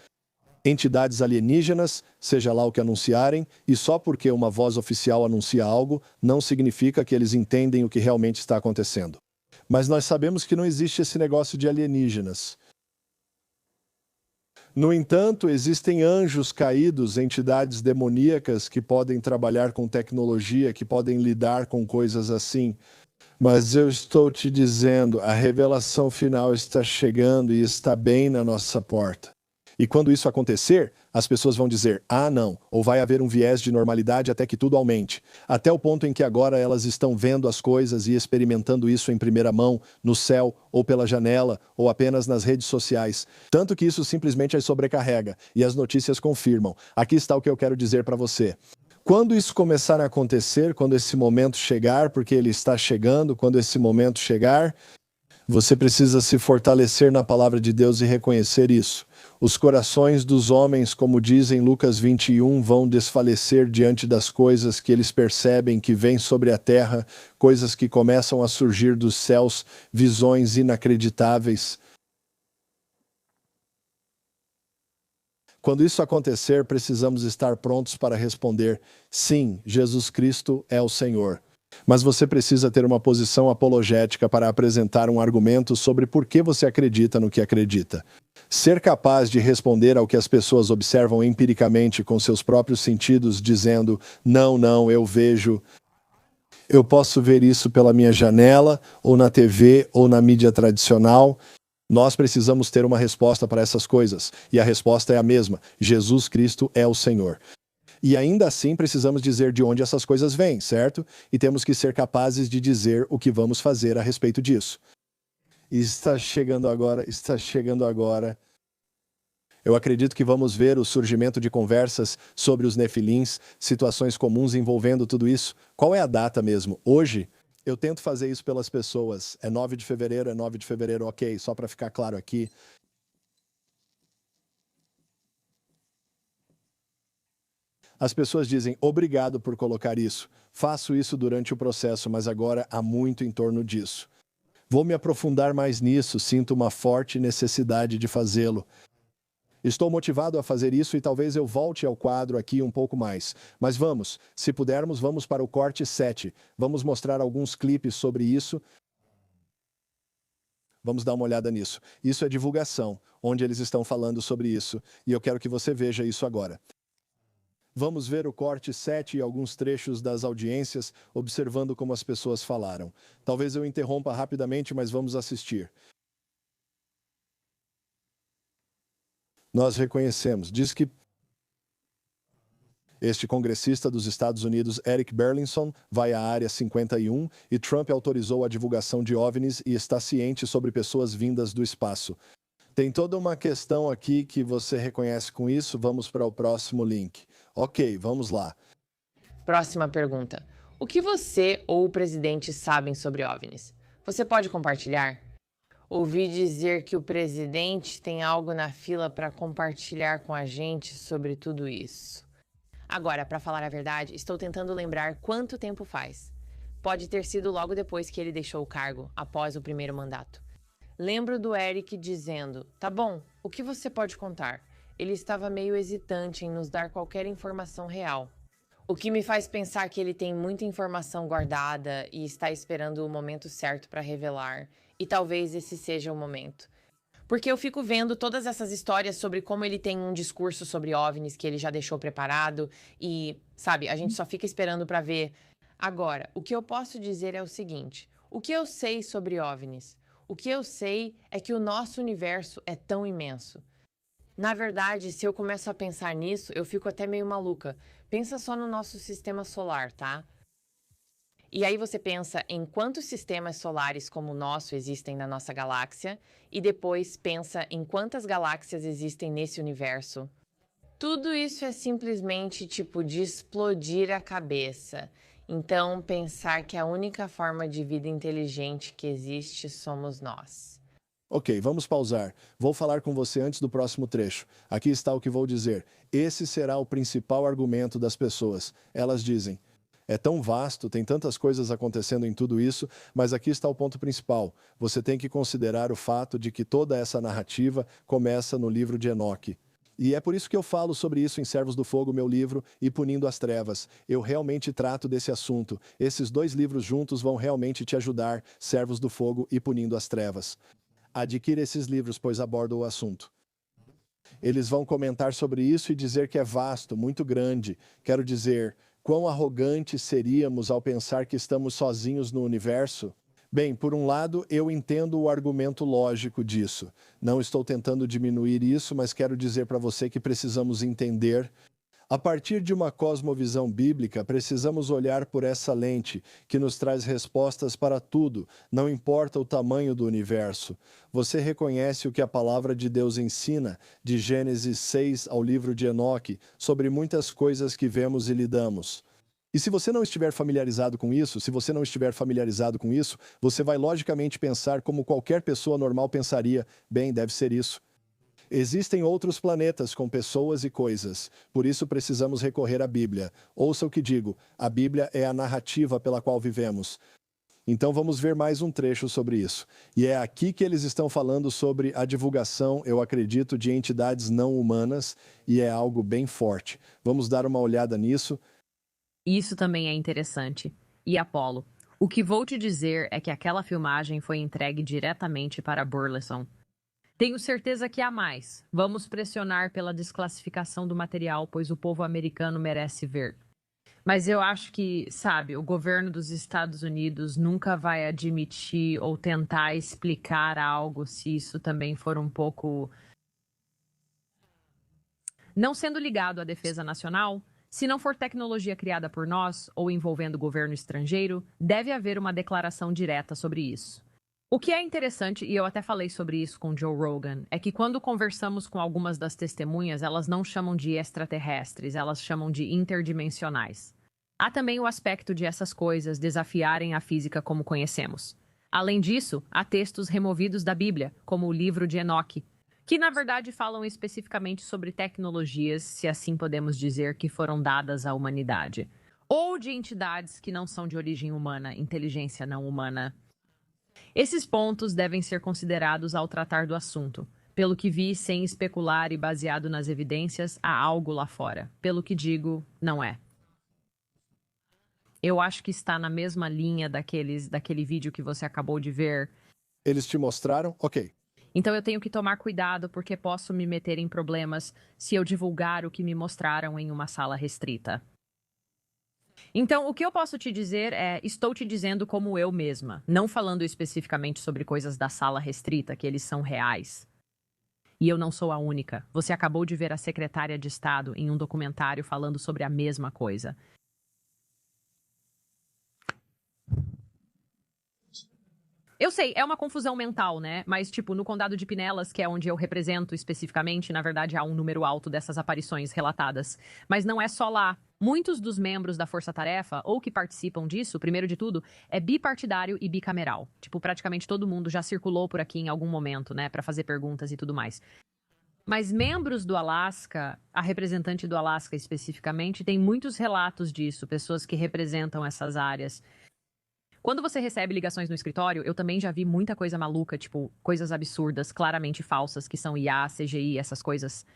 Entidades alienígenas, seja lá o que anunciarem, e só porque uma voz oficial anuncia algo, não significa que eles entendem o que realmente está acontecendo. Mas nós sabemos que não existe esse negócio de alienígenas. No entanto, existem anjos caídos, entidades demoníacas que podem trabalhar com tecnologia, que podem lidar com coisas assim. Mas eu estou te dizendo, a revelação final está chegando e está bem na nossa porta. E quando isso acontecer, as pessoas vão dizer, ah não, ou vai haver um viés de normalidade até que tudo aumente. Até o ponto em que agora elas estão vendo as coisas e experimentando isso em primeira mão, no céu, ou pela janela, ou apenas nas redes sociais. Tanto que isso simplesmente as sobrecarrega, e as notícias confirmam. Aqui está o que eu quero dizer para você. Quando isso começar a acontecer, quando esse momento chegar, porque ele está chegando, quando esse momento chegar, você precisa se fortalecer na palavra de Deus e reconhecer isso. Os corações dos homens, como diz em Lucas 21, vão desfalecer diante das coisas que eles percebem que vêm sobre a terra, coisas que começam a surgir dos céus, visões inacreditáveis. Quando isso acontecer, precisamos estar prontos para responder: sim, Jesus Cristo é o Senhor. Mas você precisa ter uma posição apologética para apresentar um argumento sobre por que você acredita no que acredita. Ser capaz de responder ao que as pessoas observam empiricamente com seus próprios sentidos, dizendo, não, eu vejo, eu posso ver isso pela minha janela, ou na TV, ou na mídia tradicional. Nós precisamos ter uma resposta para essas coisas, e a resposta é a mesma: Jesus Cristo é o Senhor. E ainda assim precisamos dizer de onde essas coisas vêm, certo? E temos que ser capazes de dizer o que vamos fazer a respeito disso. E está chegando agora. Eu acredito que vamos ver o surgimento de conversas sobre os nefilins, situações comuns envolvendo tudo isso. Qual é a data mesmo? Hoje? Eu tento fazer isso pelas pessoas. É 9 de fevereiro, ok, só para ficar claro aqui. As pessoas dizem, obrigado por colocar isso. Faço isso durante o processo, mas agora há muito em torno disso. Vou me aprofundar mais nisso, sinto uma forte necessidade de fazê-lo. Estou motivado a fazer isso e talvez eu volte ao quadro aqui um pouco mais. Mas vamos, se pudermos, vamos para o corte 7. Vamos mostrar alguns clipes sobre isso. Vamos dar uma olhada nisso. Isso é divulgação, onde eles estão falando sobre isso. E eu quero que você veja isso agora. Vamos ver o corte 7 e alguns trechos das audiências, observando como as pessoas falaram. Talvez eu interrompa rapidamente, mas vamos assistir. Nós reconhecemos, diz que este congressista dos Estados Unidos, Eric Burlinson, vai à Área 51 e Trump autorizou a divulgação de OVNIs e está ciente sobre pessoas vindas do espaço. Tem toda uma questão aqui que você reconhece com isso. Vamos para o próximo link. Ok, vamos lá. Próxima pergunta. O que você ou o presidente sabem sobre OVNIs? Você pode compartilhar? Ouvi dizer que o presidente tem algo na fila para compartilhar com a gente sobre tudo isso. Agora, para falar a verdade, estou tentando lembrar quanto tempo faz. Pode ter sido logo depois que ele deixou o cargo, após o primeiro mandato. Lembro do Eric dizendo, tá bom, o que você pode contar? Ele estava meio hesitante em nos dar qualquer informação real. O que me faz pensar que ele tem muita informação guardada e está esperando o momento certo para revelar. E talvez esse seja o momento. Porque eu fico vendo todas essas histórias sobre como ele tem um discurso sobre OVNIs que ele já deixou preparado e, sabe, a gente só fica esperando para ver. Agora, o que eu posso dizer é o seguinte, o que eu sei sobre OVNIs? O que eu sei é que o nosso universo é tão imenso. Na verdade, se eu começo a pensar nisso, eu fico até meio maluca. Pensa só no nosso sistema solar, tá? E aí você pensa em quantos sistemas solares como o nosso existem na nossa galáxia e depois pensa em quantas galáxias existem nesse universo. Tudo isso é simplesmente tipo de explodir a cabeça. Então, pensar que a única forma de vida inteligente que existe somos nós. Ok, vamos pausar. Vou falar com você antes do próximo trecho. Aqui está o que vou dizer. Esse será o principal argumento das pessoas. Elas dizem: é tão vasto, tem tantas coisas acontecendo em tudo isso, mas aqui está o ponto principal. Você tem que considerar o fato de que toda essa narrativa começa no livro de Enoque. E é por isso que eu falo sobre isso em Servos do Fogo, meu livro, e Punindo as Trevas. Eu realmente trato desse assunto. Esses 2 livros juntos vão realmente te ajudar, Servos do Fogo e Punindo as Trevas. Adquira esses livros, pois abordam o assunto. Eles vão comentar sobre isso e dizer que é vasto, muito grande. Quero dizer, quão arrogantes seríamos ao pensar que estamos sozinhos no universo? Bem, por um lado, eu entendo o argumento lógico disso. Não estou tentando diminuir isso, mas quero dizer para você que precisamos entender. A partir de uma cosmovisão bíblica, precisamos olhar por essa lente, que nos traz respostas para tudo, não importa o tamanho do universo. Você reconhece o que a palavra de Deus ensina, de Gênesis 6 ao livro de Enoque, sobre muitas coisas que vemos e lidamos. E se você não estiver familiarizado com isso, você vai logicamente pensar como qualquer pessoa normal pensaria: bem, deve ser isso. Existem outros planetas com pessoas e coisas, por isso precisamos recorrer à Bíblia. Ouça o que digo, a Bíblia é a narrativa pela qual vivemos. Então vamos ver mais um trecho sobre isso. E é aqui que eles estão falando sobre a divulgação, eu acredito, de entidades não humanas, e é algo bem forte. Vamos dar uma olhada nisso. Isso também é interessante. E Apollo, o que vou te dizer é que aquela filmagem foi entregue diretamente para Burleson. Tenho certeza que há mais. Vamos pressionar pela desclassificação do material, pois o povo americano merece ver. Mas eu acho que, sabe, o governo dos Estados Unidos nunca vai admitir ou tentar explicar algo se isso também for um pouco... Não sendo ligado à defesa nacional, se não for tecnologia criada por nós ou envolvendo governo estrangeiro, deve haver uma declaração direta sobre isso. O que é interessante, e eu até falei sobre isso com Joe Rogan, é que quando conversamos com algumas das testemunhas, elas não chamam de extraterrestres, elas chamam de interdimensionais. Há também o aspecto de essas coisas desafiarem a física como conhecemos. Além disso, há textos removidos da Bíblia, como o livro de Enoque, que na verdade falam especificamente sobre tecnologias, se assim podemos dizer, que foram dadas à humanidade. Ou de entidades que não são de origem humana, inteligência não humana. Esses pontos devem ser considerados ao tratar do assunto. Pelo que vi, sem especular e baseado nas evidências, há algo lá fora. Pelo que digo, não é. Eu acho que está na mesma linha daquele vídeo que você acabou de ver. Eles te mostraram? Ok. Então eu tenho que tomar cuidado porque posso me meter em problemas se eu divulgar o que me mostraram em uma sala restrita. Então, o que eu posso te dizer é, estou te dizendo como eu mesma, não falando especificamente sobre coisas da sala restrita, que eles são reais. E eu não sou a única. Você acabou de ver a secretária de Estado em um documentário falando sobre a mesma coisa. Eu sei, é uma confusão mental, né? Mas, tipo, no Condado de Pinellas, que é onde eu represento especificamente, na verdade há um número alto dessas aparições relatadas. Mas não é só lá. Muitos dos membros da Força Tarefa, ou que participam disso, primeiro de tudo, é bipartidário e bicameral. Tipo, praticamente todo mundo já circulou por aqui em algum momento, né? Pra fazer perguntas e tudo mais. Mas membros do Alasca, a representante do Alasca especificamente, tem muitos relatos disso, pessoas que representam essas áreas. Quando você recebe ligações no escritório, eu também já vi muita coisa maluca, tipo, coisas absurdas, claramente falsas, que são IA, CGI, essas coisas.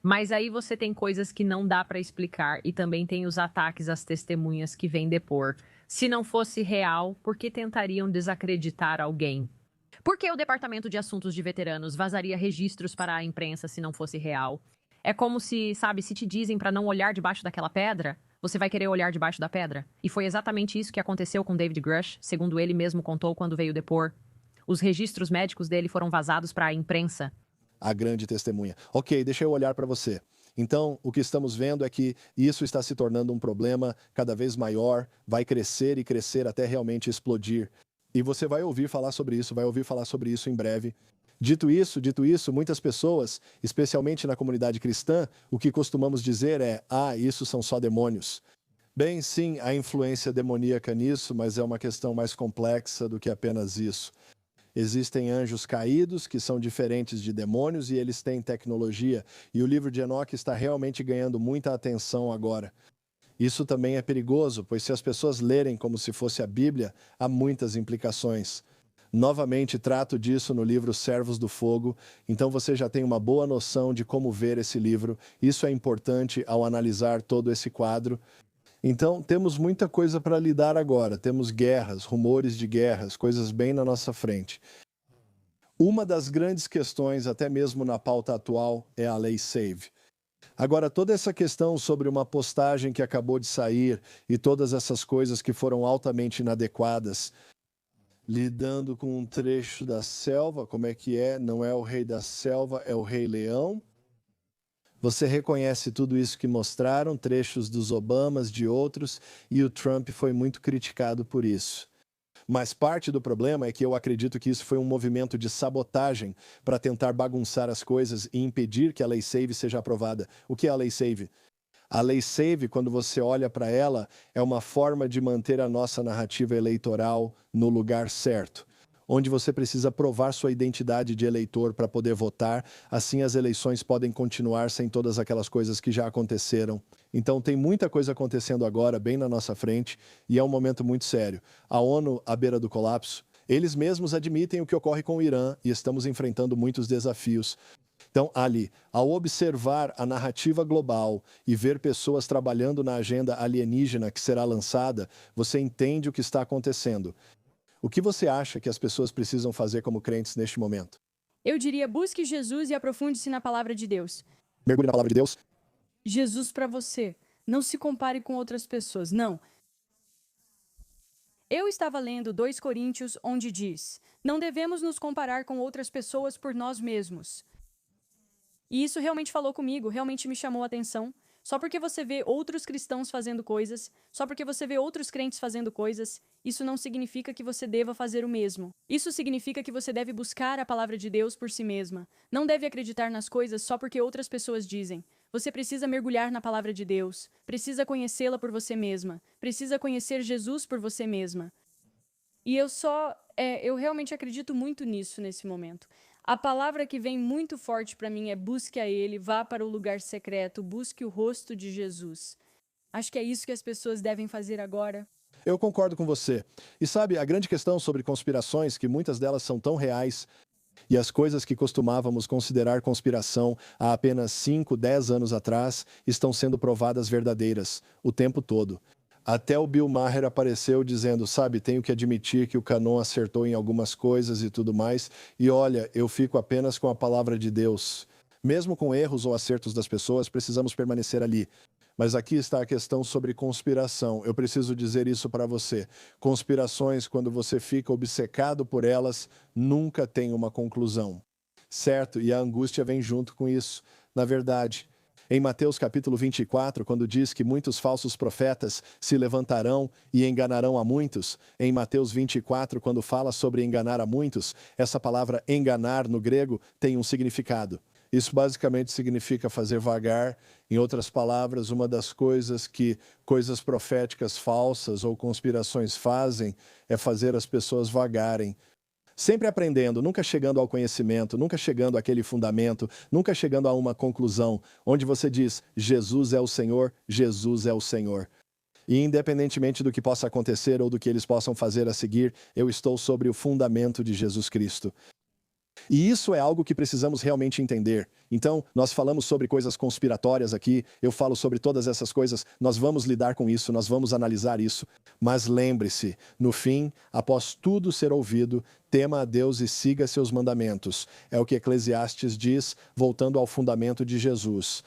Mas aí você tem coisas que não dá pra explicar e também tem os ataques às testemunhas que vêm depor. Se não fosse real, por que tentariam desacreditar alguém? Por que o Departamento de Assuntos de Veteranos vazaria registros para a imprensa se não fosse real? É como se, sabe, se te dizem pra não olhar debaixo daquela pedra, você vai querer olhar debaixo da pedra. E foi exatamente isso que aconteceu com David Grush, segundo ele mesmo contou quando veio depor. Os registros médicos dele foram vazados para a imprensa. A grande testemunha. Ok, deixa eu olhar para você. Então, o que estamos vendo é que isso está se tornando um problema cada vez maior, vai crescer e crescer até realmente explodir. E você vai ouvir falar sobre isso, vai ouvir falar sobre isso em breve. Dito isso, muitas pessoas, especialmente na comunidade cristã, o que costumamos dizer é: isso são só demônios. Bem, sim, há influência demoníaca nisso, mas é uma questão mais complexa do que apenas isso. Existem anjos caídos que são diferentes de demônios e eles têm tecnologia, e o livro de Enoque está realmente ganhando muita atenção agora. Isso também é perigoso, pois se as pessoas lerem como se fosse a Bíblia, há muitas implicações. Novamente trato disso no livro Servos do Fogo, então você já tem uma boa noção de como ver esse livro. Isso é importante ao analisar todo esse quadro. Então, temos muita coisa para lidar agora. Temos guerras, rumores de guerras, coisas bem na nossa frente. Uma das grandes questões, até mesmo na pauta atual, é a Lei SAVE. Agora, toda essa questão sobre uma postagem que acabou de sair e todas essas coisas que foram altamente inadequadas, lidando com um trecho da selva, como é que é? Não é o rei da selva, é o rei leão. Você reconhece tudo isso que mostraram, trechos dos Obamas, de outros, e o Trump foi muito criticado por isso. Mas parte do problema é que eu acredito que isso foi um movimento de sabotagem para tentar bagunçar as coisas e impedir que a Lei SAVE seja aprovada. O que é a Lei SAVE? A Lei SAVE, quando você olha para ela, é uma forma de manter a nossa narrativa eleitoral no lugar certo, onde você precisa provar sua identidade de eleitor para poder votar, assim as eleições podem continuar sem todas aquelas coisas que já aconteceram. Então tem muita coisa acontecendo agora, bem na nossa frente, e é um momento muito sério. A ONU, à beira do colapso, eles mesmos admitem o que ocorre com o Irã e estamos enfrentando muitos desafios. Então, ali, ao observar a narrativa global e ver pessoas trabalhando na agenda alienígena que será lançada, você entende o que está acontecendo. O que você acha que as pessoas precisam fazer como crentes neste momento? Eu diria, busque Jesus e aprofunde-se na palavra de Deus. Mergulhe na palavra de Deus. Jesus para você. Não se compare com outras pessoas, não. Eu estava lendo 2 Coríntios, onde diz: não devemos nos comparar com outras pessoas por nós mesmos. E isso realmente falou comigo, realmente me chamou a atenção. Só porque você vê outros cristãos fazendo coisas, só porque você vê outros crentes fazendo coisas, isso não significa que você deva fazer o mesmo. Isso significa que você deve buscar a palavra de Deus por si mesma. Não deve acreditar nas coisas só porque outras pessoas dizem. Você precisa mergulhar na palavra de Deus, precisa conhecê-la por você mesma, precisa conhecer Jesus por você mesma. E eu realmente acredito muito nisso nesse momento. A palavra que vem muito forte para mim é: busque a Ele, vá para o lugar secreto, busque o rosto de Jesus. Acho que é isso que as pessoas devem fazer agora. Eu concordo com você. E sabe, a grande questão sobre conspirações, que muitas delas são tão reais, e as coisas que costumávamos considerar conspiração há apenas 5, 10 anos atrás, estão sendo provadas verdadeiras, o tempo todo. Até o Bill Maher apareceu dizendo, sabe, tenho que admitir que o Canon acertou em algumas coisas e tudo mais, e olha, eu fico apenas com a palavra de Deus. Mesmo com erros ou acertos das pessoas, precisamos permanecer ali. Mas aqui está a questão sobre conspiração. Eu preciso dizer isso para você. Conspirações, quando você fica obcecado por elas, nunca tem uma conclusão. Certo? E a angústia vem junto com isso. Na verdade, em Mateus capítulo 24, quando diz que muitos falsos profetas se levantarão e enganarão a muitos, em Mateus 24, quando fala sobre enganar a muitos, essa palavra enganar no grego tem um significado. Isso basicamente significa fazer vagar. Em outras palavras, uma das coisas que coisas proféticas falsas ou conspirações fazem é fazer as pessoas vagarem. Sempre aprendendo, nunca chegando ao conhecimento, nunca chegando àquele fundamento, nunca chegando a uma conclusão, onde você diz, Jesus é o Senhor, Jesus é o Senhor. E independentemente do que possa acontecer ou do que eles possam fazer a seguir, eu estou sobre o fundamento de Jesus Cristo. E isso é algo que precisamos realmente entender. Então, nós falamos sobre coisas conspiratórias aqui, eu falo sobre todas essas coisas, nós vamos lidar com isso, nós vamos analisar isso. Mas lembre-se, no fim, após tudo ser ouvido, tema a Deus e siga seus mandamentos. É o que Eclesiastes diz, voltando ao fundamento de Jesus.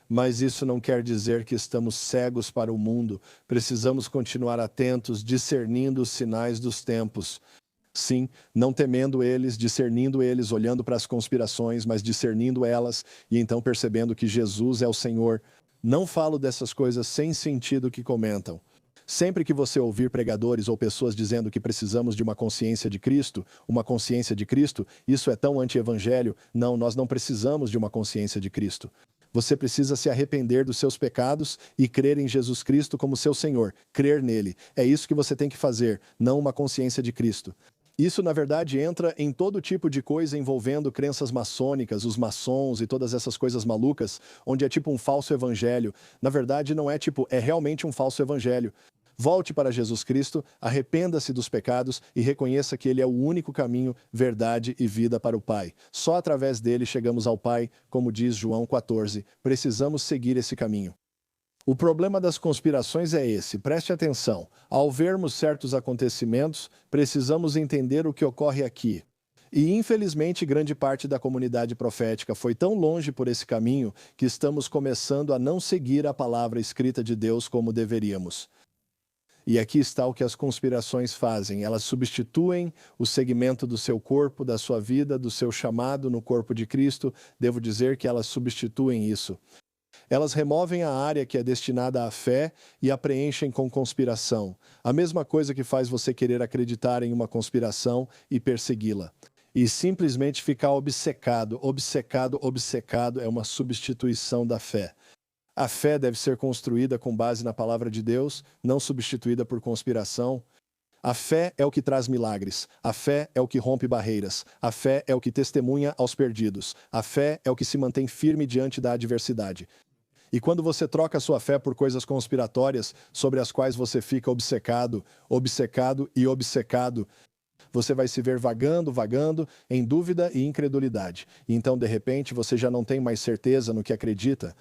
Mas isso não quer dizer que estamos cegos para o mundo. Precisamos continuar atentos, discernindo os sinais dos tempos. Sim, não temendo eles, discernindo eles, olhando para as conspirações, mas discernindo elas e então percebendo que Jesus é o Senhor. Não falo dessas coisas sem sentido que comentam. Sempre que você ouvir pregadores ou pessoas dizendo que precisamos de uma consciência de Cristo, isso é tão anti-evangelho. Não, nós não precisamos de uma consciência de Cristo. Você precisa se arrepender dos seus pecados e crer em Jesus Cristo como seu Senhor, crer nele. É isso que você tem que fazer, não uma consciência de Cristo. Isso, na verdade, entra em todo tipo de coisa envolvendo crenças maçônicas, os maçons e todas essas coisas malucas, onde é tipo um falso evangelho. Na verdade, não é tipo, é realmente um falso evangelho. Volte para Jesus Cristo, arrependa-se dos pecados e reconheça que Ele é o único caminho, verdade e vida para o Pai. Só através dele chegamos ao Pai, como diz João 14. Precisamos seguir esse caminho. O problema das conspirações é esse, preste atenção. Ao vermos certos acontecimentos, precisamos entender o que ocorre aqui. E, infelizmente, grande parte da comunidade profética foi tão longe por esse caminho que estamos começando a não seguir a palavra escrita de Deus como deveríamos. E aqui está o que as conspirações fazem. Elas substituem o segmento do seu corpo, da sua vida, do seu chamado no corpo de Cristo. Devo dizer que elas substituem isso. Elas removem a área que é destinada à fé e a preenchem com conspiração. A mesma coisa que faz você querer acreditar em uma conspiração e persegui-la. E simplesmente ficar obcecado é uma substituição da fé. A fé deve ser construída com base na palavra de Deus, não substituída por conspiração. A fé é o que traz milagres. A fé é o que rompe barreiras. A fé é o que testemunha aos perdidos. A fé é o que se mantém firme diante da adversidade. E quando você troca a sua fé por coisas conspiratórias, sobre as quais você fica obcecado, você vai se ver vagando em dúvida e incredulidade. E então, de repente, você já não tem mais certeza no que acredita.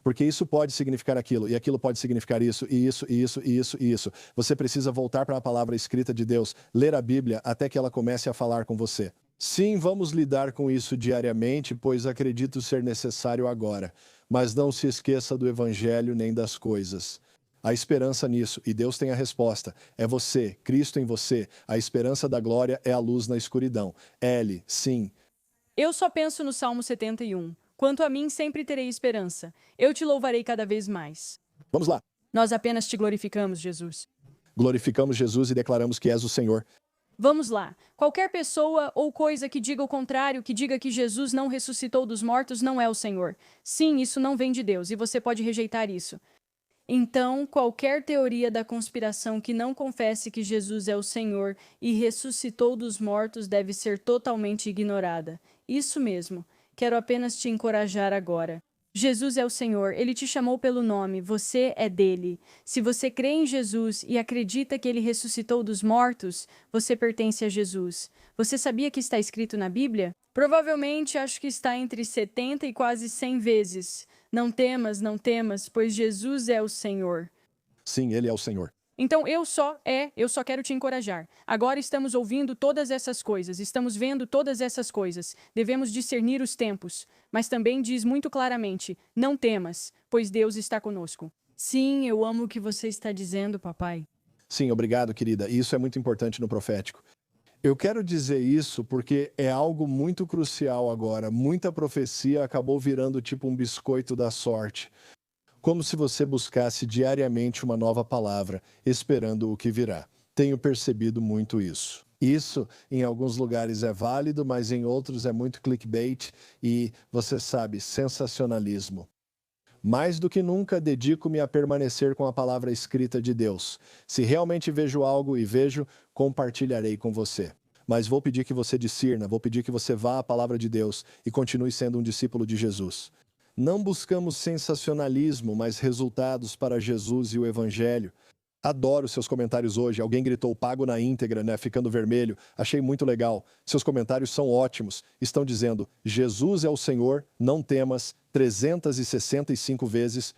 Porque isso pode significar aquilo, e aquilo pode significar isso, e isso. Você precisa voltar para a palavra escrita de Deus, ler a Bíblia até que ela comece a falar com você. Sim, vamos lidar com isso diariamente, pois acredito ser necessário agora. Mas não se esqueça do Evangelho nem das coisas. A esperança nisso, e Deus tem a resposta, é você, Cristo em você. A esperança da glória é a luz na escuridão. Sim. Eu só penso no Salmo 71. Quanto a mim, sempre terei esperança. Eu te louvarei cada vez mais. Vamos lá. Nós apenas te glorificamos, Jesus. Glorificamos Jesus e declaramos que és o Senhor. Vamos lá. Qualquer pessoa ou coisa que diga o contrário, que diga que Jesus não ressuscitou dos mortos, não é o Senhor. Sim, isso não vem de Deus e você pode rejeitar isso. Então, qualquer teoria da conspiração que não confesse que Jesus é o Senhor e ressuscitou dos mortos deve ser totalmente ignorada. Isso mesmo. Quero apenas te encorajar agora. Jesus é o Senhor, Ele te chamou pelo nome, você é dele. Se você crê em Jesus e acredita que Ele ressuscitou dos mortos, você pertence a Jesus. Você sabia que está escrito na Bíblia? Provavelmente acho que está entre 70 e quase 100 vezes. Não temas, pois Jesus é o Senhor. Sim, Ele é o Senhor. Então eu só quero te encorajar. Agora estamos ouvindo todas essas coisas, estamos vendo todas essas coisas. Devemos discernir os tempos. Mas também diz muito claramente, não temas, pois Deus está conosco. Sim, eu amo o que você está dizendo, papai. Sim, obrigado, querida. Isso é muito importante no profético. Eu quero dizer isso porque é algo muito crucial agora. Muita profecia acabou virando tipo um biscoito da sorte. Como se você buscasse diariamente uma nova palavra, esperando o que virá. Tenho percebido muito isso. Isso, em alguns lugares é válido, mas em outros é muito clickbait e, você sabe, sensacionalismo. Mais do que nunca, dedico-me a permanecer com a palavra escrita de Deus. Se realmente vejo algo e vejo, compartilharei com você. Mas vou pedir que você discirna, vou pedir que você vá à palavra de Deus e continue sendo um discípulo de Jesus. Não buscamos sensacionalismo, mas resultados para Jesus e o Evangelho. Adoro seus comentários hoje. Alguém gritou pago na íntegra, né? Ficando vermelho. Achei muito legal. Seus comentários são ótimos. Estão dizendo, Jesus é o Senhor, não temas, 365 vezes.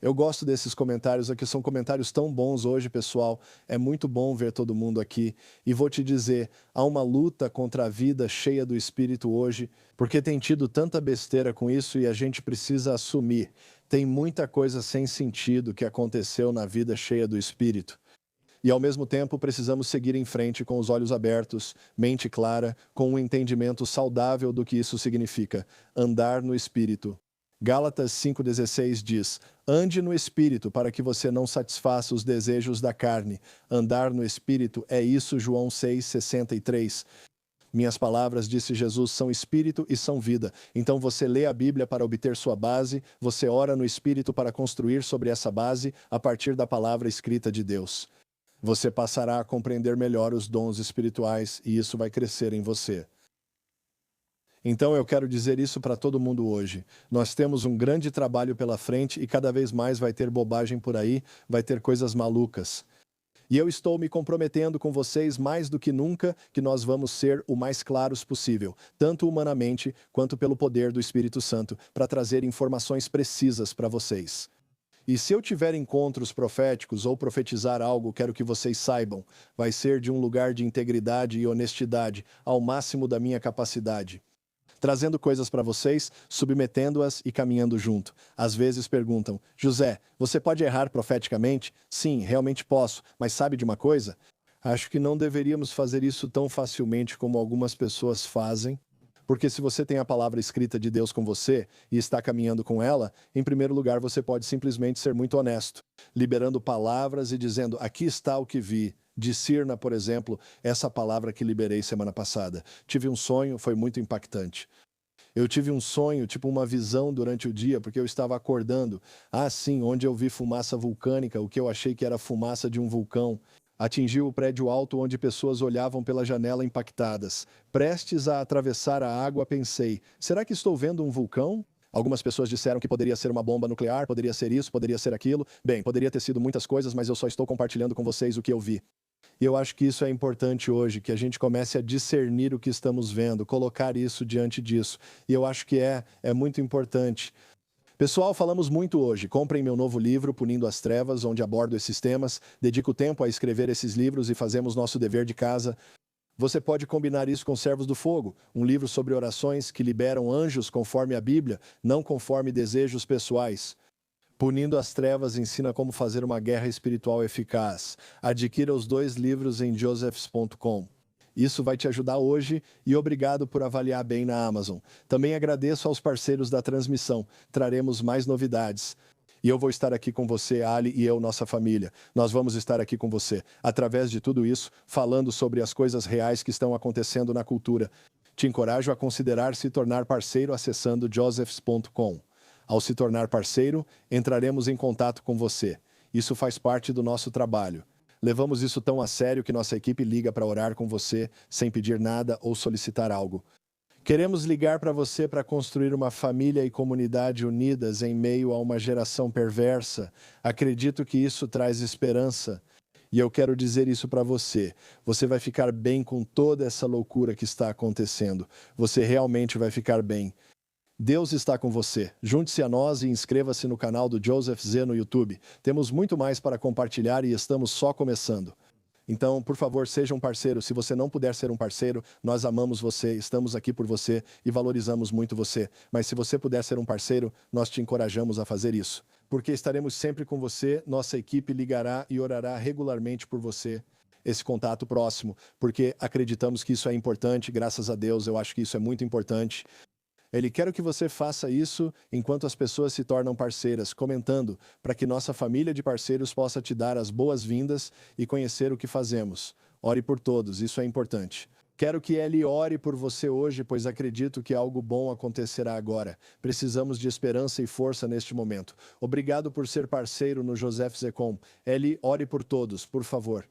Eu gosto desses comentários aqui, são comentários tão bons hoje, pessoal. É muito bom ver todo mundo aqui. E vou te dizer, há uma luta contra a vida cheia do Espírito hoje, porque tem tido tanta besteira com isso e a gente precisa assumir. Tem muita coisa sem sentido que aconteceu na vida cheia do Espírito. E, ao mesmo tempo, precisamos seguir em frente com os olhos abertos, mente clara, com um entendimento saudável do que isso significa: andar no Espírito. Gálatas 5,16 diz: ande no Espírito para que você não satisfaça os desejos da carne. Andar no Espírito é isso, João 6,63. Minhas palavras, disse Jesus, são espírito e são vida. Então você lê a Bíblia para obter sua base, você ora no Espírito para construir sobre essa base a partir da palavra escrita de Deus. Você passará a compreender melhor os dons espirituais e isso vai crescer em você. Então eu quero dizer isso para todo mundo hoje. Nós temos um grande trabalho pela frente e cada vez mais vai ter bobagem por aí, vai ter coisas malucas. E eu estou me comprometendo com vocês mais do que nunca que nós vamos ser o mais claros possível, tanto humanamente quanto pelo poder do Espírito Santo, para trazer informações precisas para vocês. E se eu tiver encontros proféticos ou profetizar algo, quero que vocês saibam, vai ser de um lugar de integridade e honestidade, ao máximo da minha capacidade. Trazendo coisas para vocês, submetendo-as e caminhando junto. Às vezes perguntam: José, você pode errar profeticamente? Sim, realmente posso, mas sabe de uma coisa? Acho que não deveríamos fazer isso tão facilmente como algumas pessoas fazem, porque se você tem a palavra escrita de Deus com você e está caminhando com ela, em primeiro lugar você pode simplesmente ser muito honesto, liberando palavras e dizendo: aqui está o que vi. De Sirna, por exemplo, essa palavra que liberei semana passada. Tive um sonho, foi muito impactante. Eu tive um sonho, tipo uma visão durante o dia, porque eu estava acordando. Ah, sim, onde eu vi fumaça vulcânica, o que eu achei que era fumaça de um vulcão. Atingiu o prédio alto onde pessoas olhavam pela janela impactadas. Prestes a atravessar a água, pensei, será que estou vendo um vulcão? Algumas pessoas disseram que poderia ser uma bomba nuclear, poderia ser isso, poderia ser aquilo. Bem, poderia ter sido muitas coisas, mas eu só estou compartilhando com vocês o que eu vi. E eu acho que isso é importante hoje, que a gente comece a discernir o que estamos vendo, colocar isso diante disso. E eu acho que é muito importante. Pessoal, falamos muito hoje. Comprem meu novo livro, Punindo as Trevas, onde abordo esses temas. Dedico tempo a escrever esses livros e fazemos nosso dever de casa. Você pode combinar isso com Servos do Fogo, um livro sobre orações que liberam anjos conforme a Bíblia, não conforme desejos pessoais. Punindo as Trevas ensina como fazer uma guerra espiritual eficaz. Adquira os 2 livros em josephs.com. Isso vai te ajudar hoje e obrigado por avaliar bem na Amazon. Também agradeço aos parceiros da transmissão. Traremos mais novidades. E eu vou estar aqui com você, Ali e eu, nossa família. Nós vamos estar aqui com você, através de tudo isso, falando sobre as coisas reais que estão acontecendo na cultura. Te encorajo a considerar se tornar parceiro acessando josephs.com. Ao se tornar parceiro, entraremos em contato com você. Isso faz parte do nosso trabalho. Levamos isso tão a sério que nossa equipe liga para orar com você, sem pedir nada ou solicitar algo. Queremos ligar para você para construir uma família e comunidade unidas em meio a uma geração perversa. Acredito que isso traz esperança. E eu quero dizer isso para você. Você vai ficar bem com toda essa loucura que está acontecendo. Você realmente vai ficar bem. Deus está com você. Junte-se a nós e inscreva-se no canal do Joseph Z no YouTube. Temos muito mais para compartilhar e estamos só começando. Então, por favor, seja um parceiro. Se você não puder ser um parceiro, nós amamos você, estamos aqui por você e valorizamos muito você. Mas se você puder ser um parceiro, nós te encorajamos a fazer isso. Porque estaremos sempre com você, nossa equipe ligará e orará regularmente por você. Esse contato próximo, porque acreditamos que isso é importante, graças a Deus, eu acho que isso é muito importante. Ele quer que você faça isso enquanto as pessoas se tornam parceiras, comentando, para que nossa família de parceiros possa te dar as boas-vindas e conhecer o que fazemos. Ore por todos, isso é importante. Quero que ele ore por você hoje, pois acredito que algo bom acontecerá agora. Precisamos de esperança e força neste momento. Obrigado por ser parceiro no Joseph Zecom. Ele ore por todos, por favor.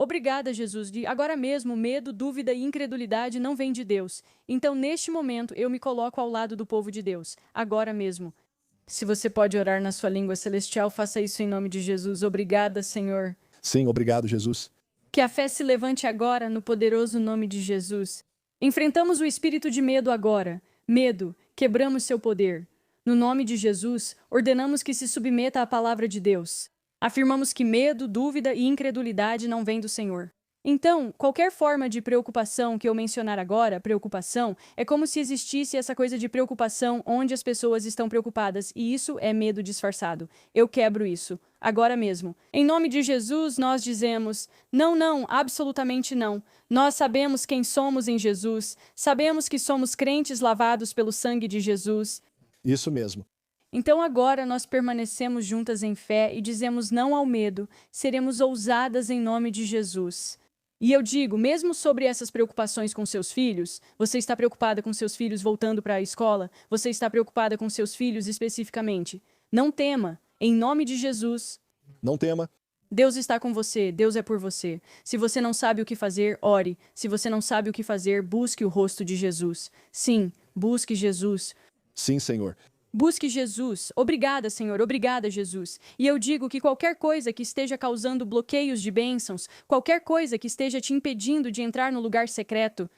Obrigada, Jesus. Agora mesmo, medo, dúvida e incredulidade não vêm de Deus. Então, neste momento, eu me coloco ao lado do povo de Deus. Agora mesmo. Se você pode orar na sua língua celestial, faça isso em nome de Jesus. Obrigada, Senhor. Sim, obrigado, Jesus. Que a fé se levante agora no poderoso nome de Jesus. Enfrentamos o espírito de medo agora. Medo, quebramos seu poder. No nome de Jesus, ordenamos que se submeta à palavra de Deus. Afirmamos que medo, dúvida e incredulidade não vêm do Senhor. Então, qualquer forma de preocupação que eu mencionar agora, preocupação, é como se existisse essa coisa de preocupação onde as pessoas estão preocupadas, e isso é medo disfarçado. Eu quebro isso, agora mesmo. Em nome de Jesus, nós dizemos: não, não, absolutamente não. Nós sabemos quem somos em Jesus, sabemos que somos crentes lavados pelo sangue de Jesus. Isso mesmo. Então agora nós permanecemos juntas em fé e dizemos não ao medo, seremos ousadas em nome de Jesus. E eu digo, mesmo sobre essas preocupações com seus filhos, você está preocupada com seus filhos voltando para a escola? Você está preocupada com seus filhos especificamente? Não tema, em nome de Jesus. Não tema. Deus está com você, Deus é por você. Se você não sabe o que fazer, ore. Se você não sabe o que fazer, busque o rosto de Jesus. Sim, busque Jesus. Sim, Senhor. Busque Jesus. Obrigada, Senhor. Obrigada, Jesus. E eu digo que qualquer coisa que esteja causando bloqueios de bênçãos, qualquer coisa que esteja te impedindo de entrar no lugar secreto,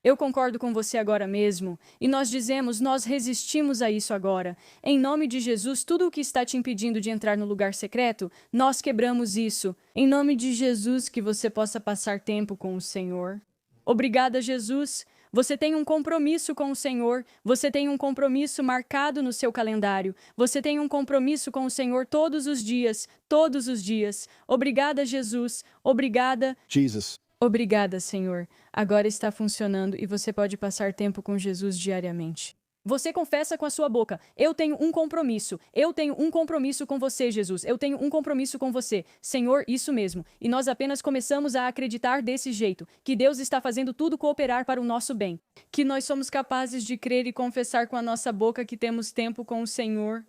eu concordo com você agora mesmo. E nós dizemos, nós resistimos a isso agora. Em nome de Jesus, tudo o que está te impedindo de entrar no lugar secreto, nós quebramos isso. Em nome de Jesus, que você possa passar tempo com o Senhor. Obrigada, Jesus. Você tem um compromisso com o Senhor, você tem um compromisso marcado no seu calendário, você tem um compromisso com o Senhor todos os dias, todos os dias. Obrigada, Jesus. Obrigada. Jesus. Obrigada, Senhor. Agora está funcionando e você pode passar tempo com Jesus diariamente. Você confessa com a sua boca: eu tenho um compromisso. Eu tenho um compromisso com você, Jesus. Eu tenho um compromisso com você. Senhor, isso mesmo. E nós apenas começamos a acreditar desse jeito, que Deus está fazendo tudo cooperar para o nosso bem. Que nós somos capazes de crer e confessar com a nossa boca que temos tempo com o Senhor.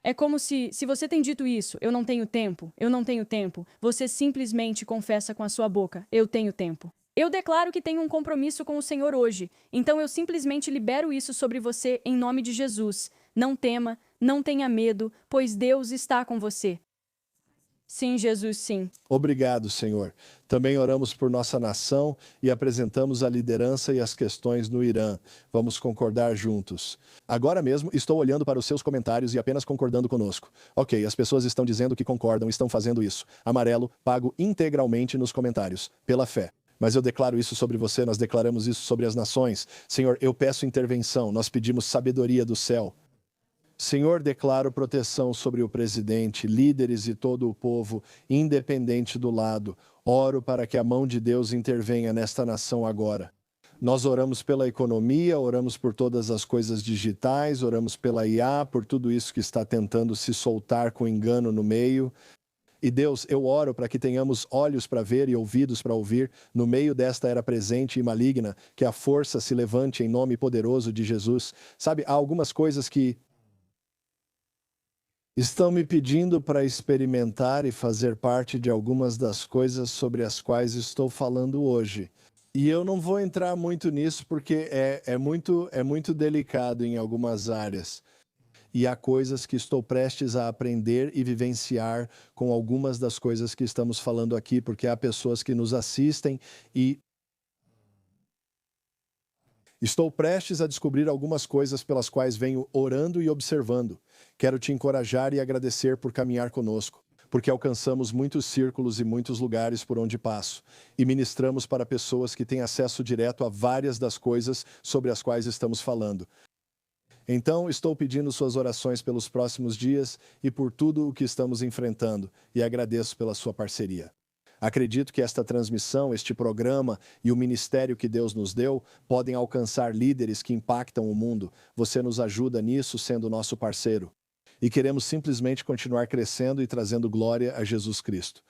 É como se você tem dito isso, eu não tenho tempo, você simplesmente confessa com a sua boca: eu tenho tempo. Eu declaro que tenho um compromisso com o Senhor hoje, então eu simplesmente libero isso sobre você em nome de Jesus. Não tema, não tenha medo, pois Deus está com você. Sim, Jesus, sim. Obrigado, Senhor. Também oramos por nossa nação e apresentamos a liderança e as questões no Irã. Vamos concordar juntos. Agora mesmo estou olhando para os seus comentários e apenas concordando conosco. Ok, as pessoas estão dizendo que concordam, estão fazendo isso. Amarelo, pago integralmente nos comentários, pela fé. Mas eu declaro isso sobre você, nós declaramos isso sobre as nações. Senhor, eu peço intervenção, nós pedimos sabedoria do céu. Senhor, declaro proteção sobre o presidente, líderes e todo o povo, independente do lado. Oro para que a mão de Deus intervenha nesta nação agora. Nós oramos pela economia, oramos por todas as coisas digitais, oramos pela IA, por tudo isso que está tentando se soltar com engano no meio. E Deus, eu oro para que tenhamos olhos para ver e ouvidos para ouvir, no meio desta era presente e maligna, que a força se levante em nome poderoso de Jesus. Sabe, há algumas coisas que estão me pedindo para experimentar e fazer parte de algumas das coisas sobre as quais estou falando hoje. E eu não vou entrar muito nisso porque é muito delicado em algumas áreas. E há coisas que estou prestes a aprender e vivenciar com algumas das coisas que estamos falando aqui, porque há pessoas que nos assistem e estou prestes a descobrir algumas coisas pelas quais venho orando e observando. Quero te encorajar e agradecer por caminhar conosco, porque alcançamos muitos círculos e muitos lugares por onde passo, e ministramos para pessoas que têm acesso direto a várias das coisas sobre as quais estamos falando. Então, estou pedindo suas orações pelos próximos dias e por tudo o que estamos enfrentando, e agradeço pela sua parceria. Acredito que esta transmissão, este programa e o ministério que Deus nos deu podem alcançar líderes que impactam o mundo. Você nos ajuda nisso sendo nosso parceiro. E queremos simplesmente continuar crescendo e trazendo glória a Jesus Cristo.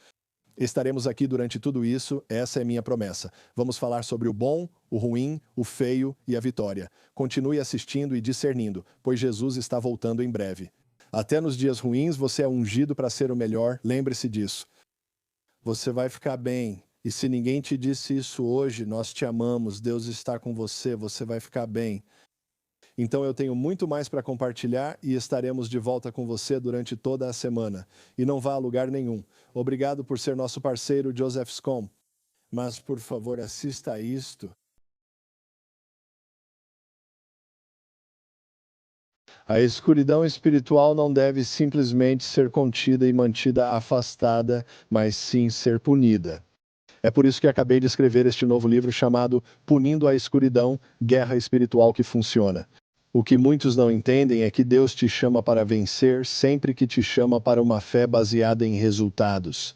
Estaremos aqui durante tudo isso, essa é minha promessa. Vamos falar sobre o bom, o ruim, o feio e a vitória. Continue assistindo e discernindo, pois Jesus está voltando em breve. Até nos dias ruins você é ungido para ser o melhor, lembre-se disso. Você vai ficar bem. E se ninguém te disse isso hoje, nós te amamos, Deus está com você, você vai ficar bem. Então eu tenho muito mais para compartilhar e estaremos de volta com você durante toda a semana. E não vá a lugar nenhum. Obrigado por ser nosso parceiro, Joseph Scom. Mas, por favor, assista a isto. A escuridão espiritual não deve simplesmente ser contida e mantida afastada, mas sim ser punida. É por isso que acabei de escrever este novo livro chamado Punindo a Escuridão, Guerra Espiritual que Funciona. O que muitos não entendem é que Deus te chama para vencer sempre que te chama para uma fé baseada em resultados.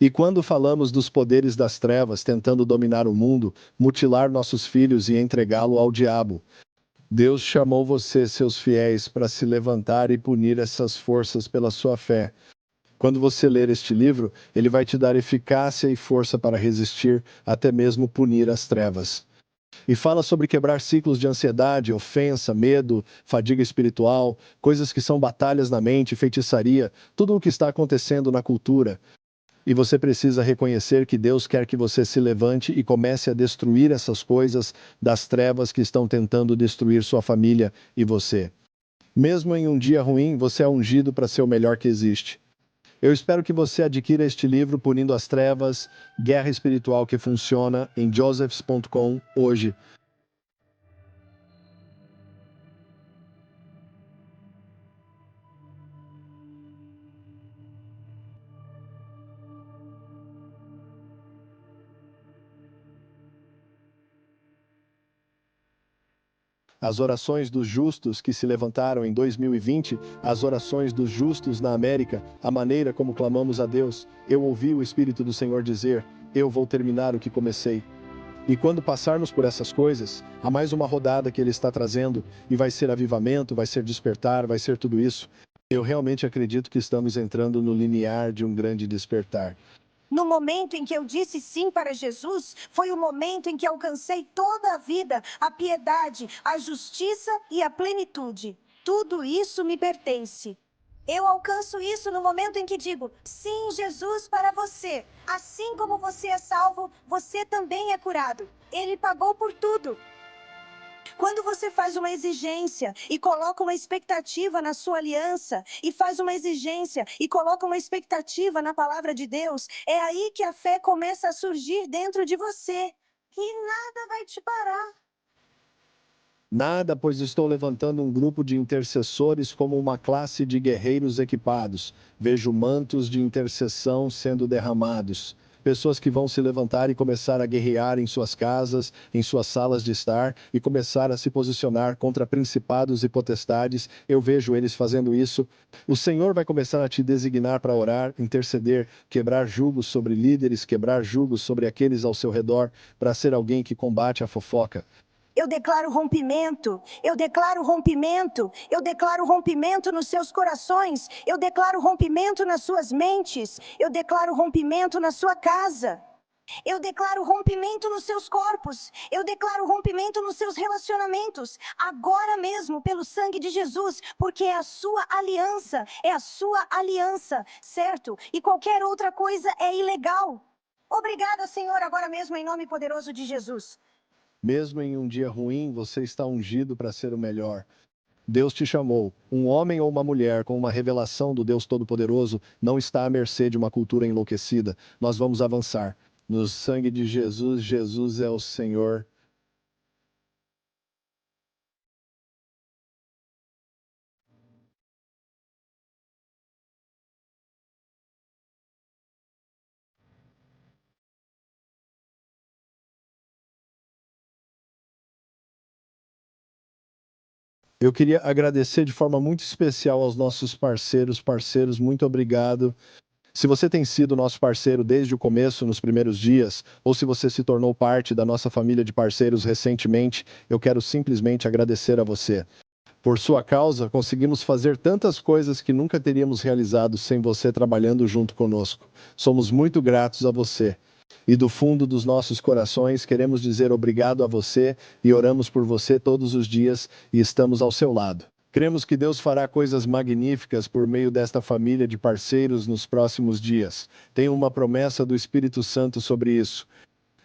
E quando falamos dos poderes das trevas tentando dominar o mundo, mutilar nossos filhos e entregá-lo ao diabo, Deus chamou você, seus fiéis, para se levantar e punir essas forças pela sua fé. Quando você ler este livro, ele vai te dar eficácia e força para resistir, até mesmo punir as trevas. E fala sobre quebrar ciclos de ansiedade, ofensa, medo, fadiga espiritual, coisas que são batalhas na mente, feitiçaria, tudo o que está acontecendo na cultura. E você precisa reconhecer que Deus quer que você se levante e comece a destruir essas coisas das trevas que estão tentando destruir sua família e você. Mesmo em um dia ruim, você é ungido para ser o melhor que existe. Eu espero que você adquira este livro Punindo as Trevas, Guerra Espiritual que Funciona, em josephs.com hoje. As orações dos justos que se levantaram em 2020, as orações dos justos na América, a maneira como clamamos a Deus. Eu ouvi o Espírito do Senhor dizer, eu vou terminar o que comecei. E quando passarmos por essas coisas, há mais uma rodada que Ele está trazendo, e vai ser avivamento, vai ser despertar, vai ser tudo isso. Eu realmente acredito que estamos entrando no limiar de um grande despertar. No momento em que eu disse sim para Jesus, foi o momento em que alcancei toda a vida, a piedade, a justiça e a plenitude. Tudo isso me pertence. Eu alcanço isso no momento em que digo, sim, Jesus, para você. Assim como você é salvo, você também é curado. Ele pagou por tudo. Quando você faz uma exigência e coloca uma expectativa na sua aliança, e faz uma exigência e coloca uma expectativa na palavra de Deus, é aí que a fé começa a surgir dentro de você. E nada vai te parar. Nada, pois estou levantando um grupo de intercessores como uma classe de guerreiros equipados. Vejo mantos de intercessão sendo derramados. Pessoas que vão se levantar e começar a guerrear em suas casas, em suas salas de estar, e começar a se posicionar contra principados e potestades. Eu vejo eles fazendo isso. O Senhor vai começar a te designar para orar, interceder, quebrar julgos sobre líderes, quebrar julgos sobre aqueles ao seu redor, para ser alguém que combate a fofoca. Eu declaro rompimento, eu declaro rompimento, eu declaro rompimento nos seus corações, eu declaro rompimento nas suas mentes, eu declaro rompimento na sua casa. Eu declaro rompimento nos seus corpos, eu declaro rompimento nos seus relacionamentos, agora mesmo pelo sangue de Jesus, porque é a sua aliança, certo? E qualquer outra coisa é ilegal. Obrigada, Senhor, agora mesmo em nome poderoso de Jesus. Mesmo em um dia ruim, você está ungido para ser o melhor. Deus te chamou. Um homem ou uma mulher com uma revelação do Deus Todo-Poderoso não está à mercê de uma cultura enlouquecida. Nós vamos avançar. No sangue de Jesus, Jesus é o Senhor. Eu queria agradecer de forma muito especial aos nossos parceiros, muito obrigado. Se você tem sido nosso parceiro desde o começo, nos primeiros dias, ou se você se tornou parte da nossa família de parceiros recentemente, eu quero simplesmente agradecer a você. Por sua causa, conseguimos fazer tantas coisas que nunca teríamos realizado sem você trabalhando junto conosco. Somos muito gratos a você. E do fundo dos nossos corações, queremos dizer obrigado a você e oramos por você todos os dias e estamos ao seu lado. Cremos que Deus fará coisas magníficas por meio desta família de parceiros nos próximos dias. Tenho uma promessa do Espírito Santo sobre isso.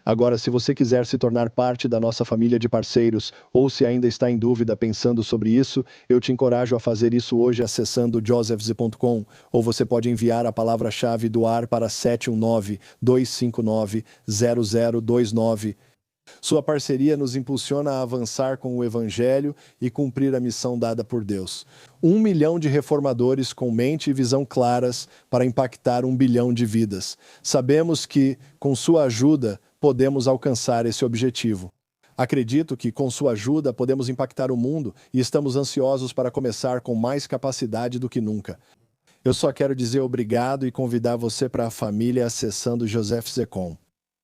Agora, se você quiser se tornar parte da nossa família de parceiros, ou se ainda está em dúvida pensando sobre isso, eu te encorajo a fazer isso hoje acessando josephs.com, ou você pode enviar a palavra-chave do ar para 719-259-0029. Sua parceria nos impulsiona a avançar com o Evangelho e cumprir a missão dada por Deus. 1 milhão de reformadores com mente e visão claras para impactar 1 bilhão de vidas. Sabemos que, com sua ajuda, podemos alcançar esse objetivo. Acredito que, com sua ajuda, podemos impactar o mundo e estamos ansiosos para começar com mais capacidade do que nunca. Eu só quero dizer obrigado e convidar você para a família acessando Joseph Zecon.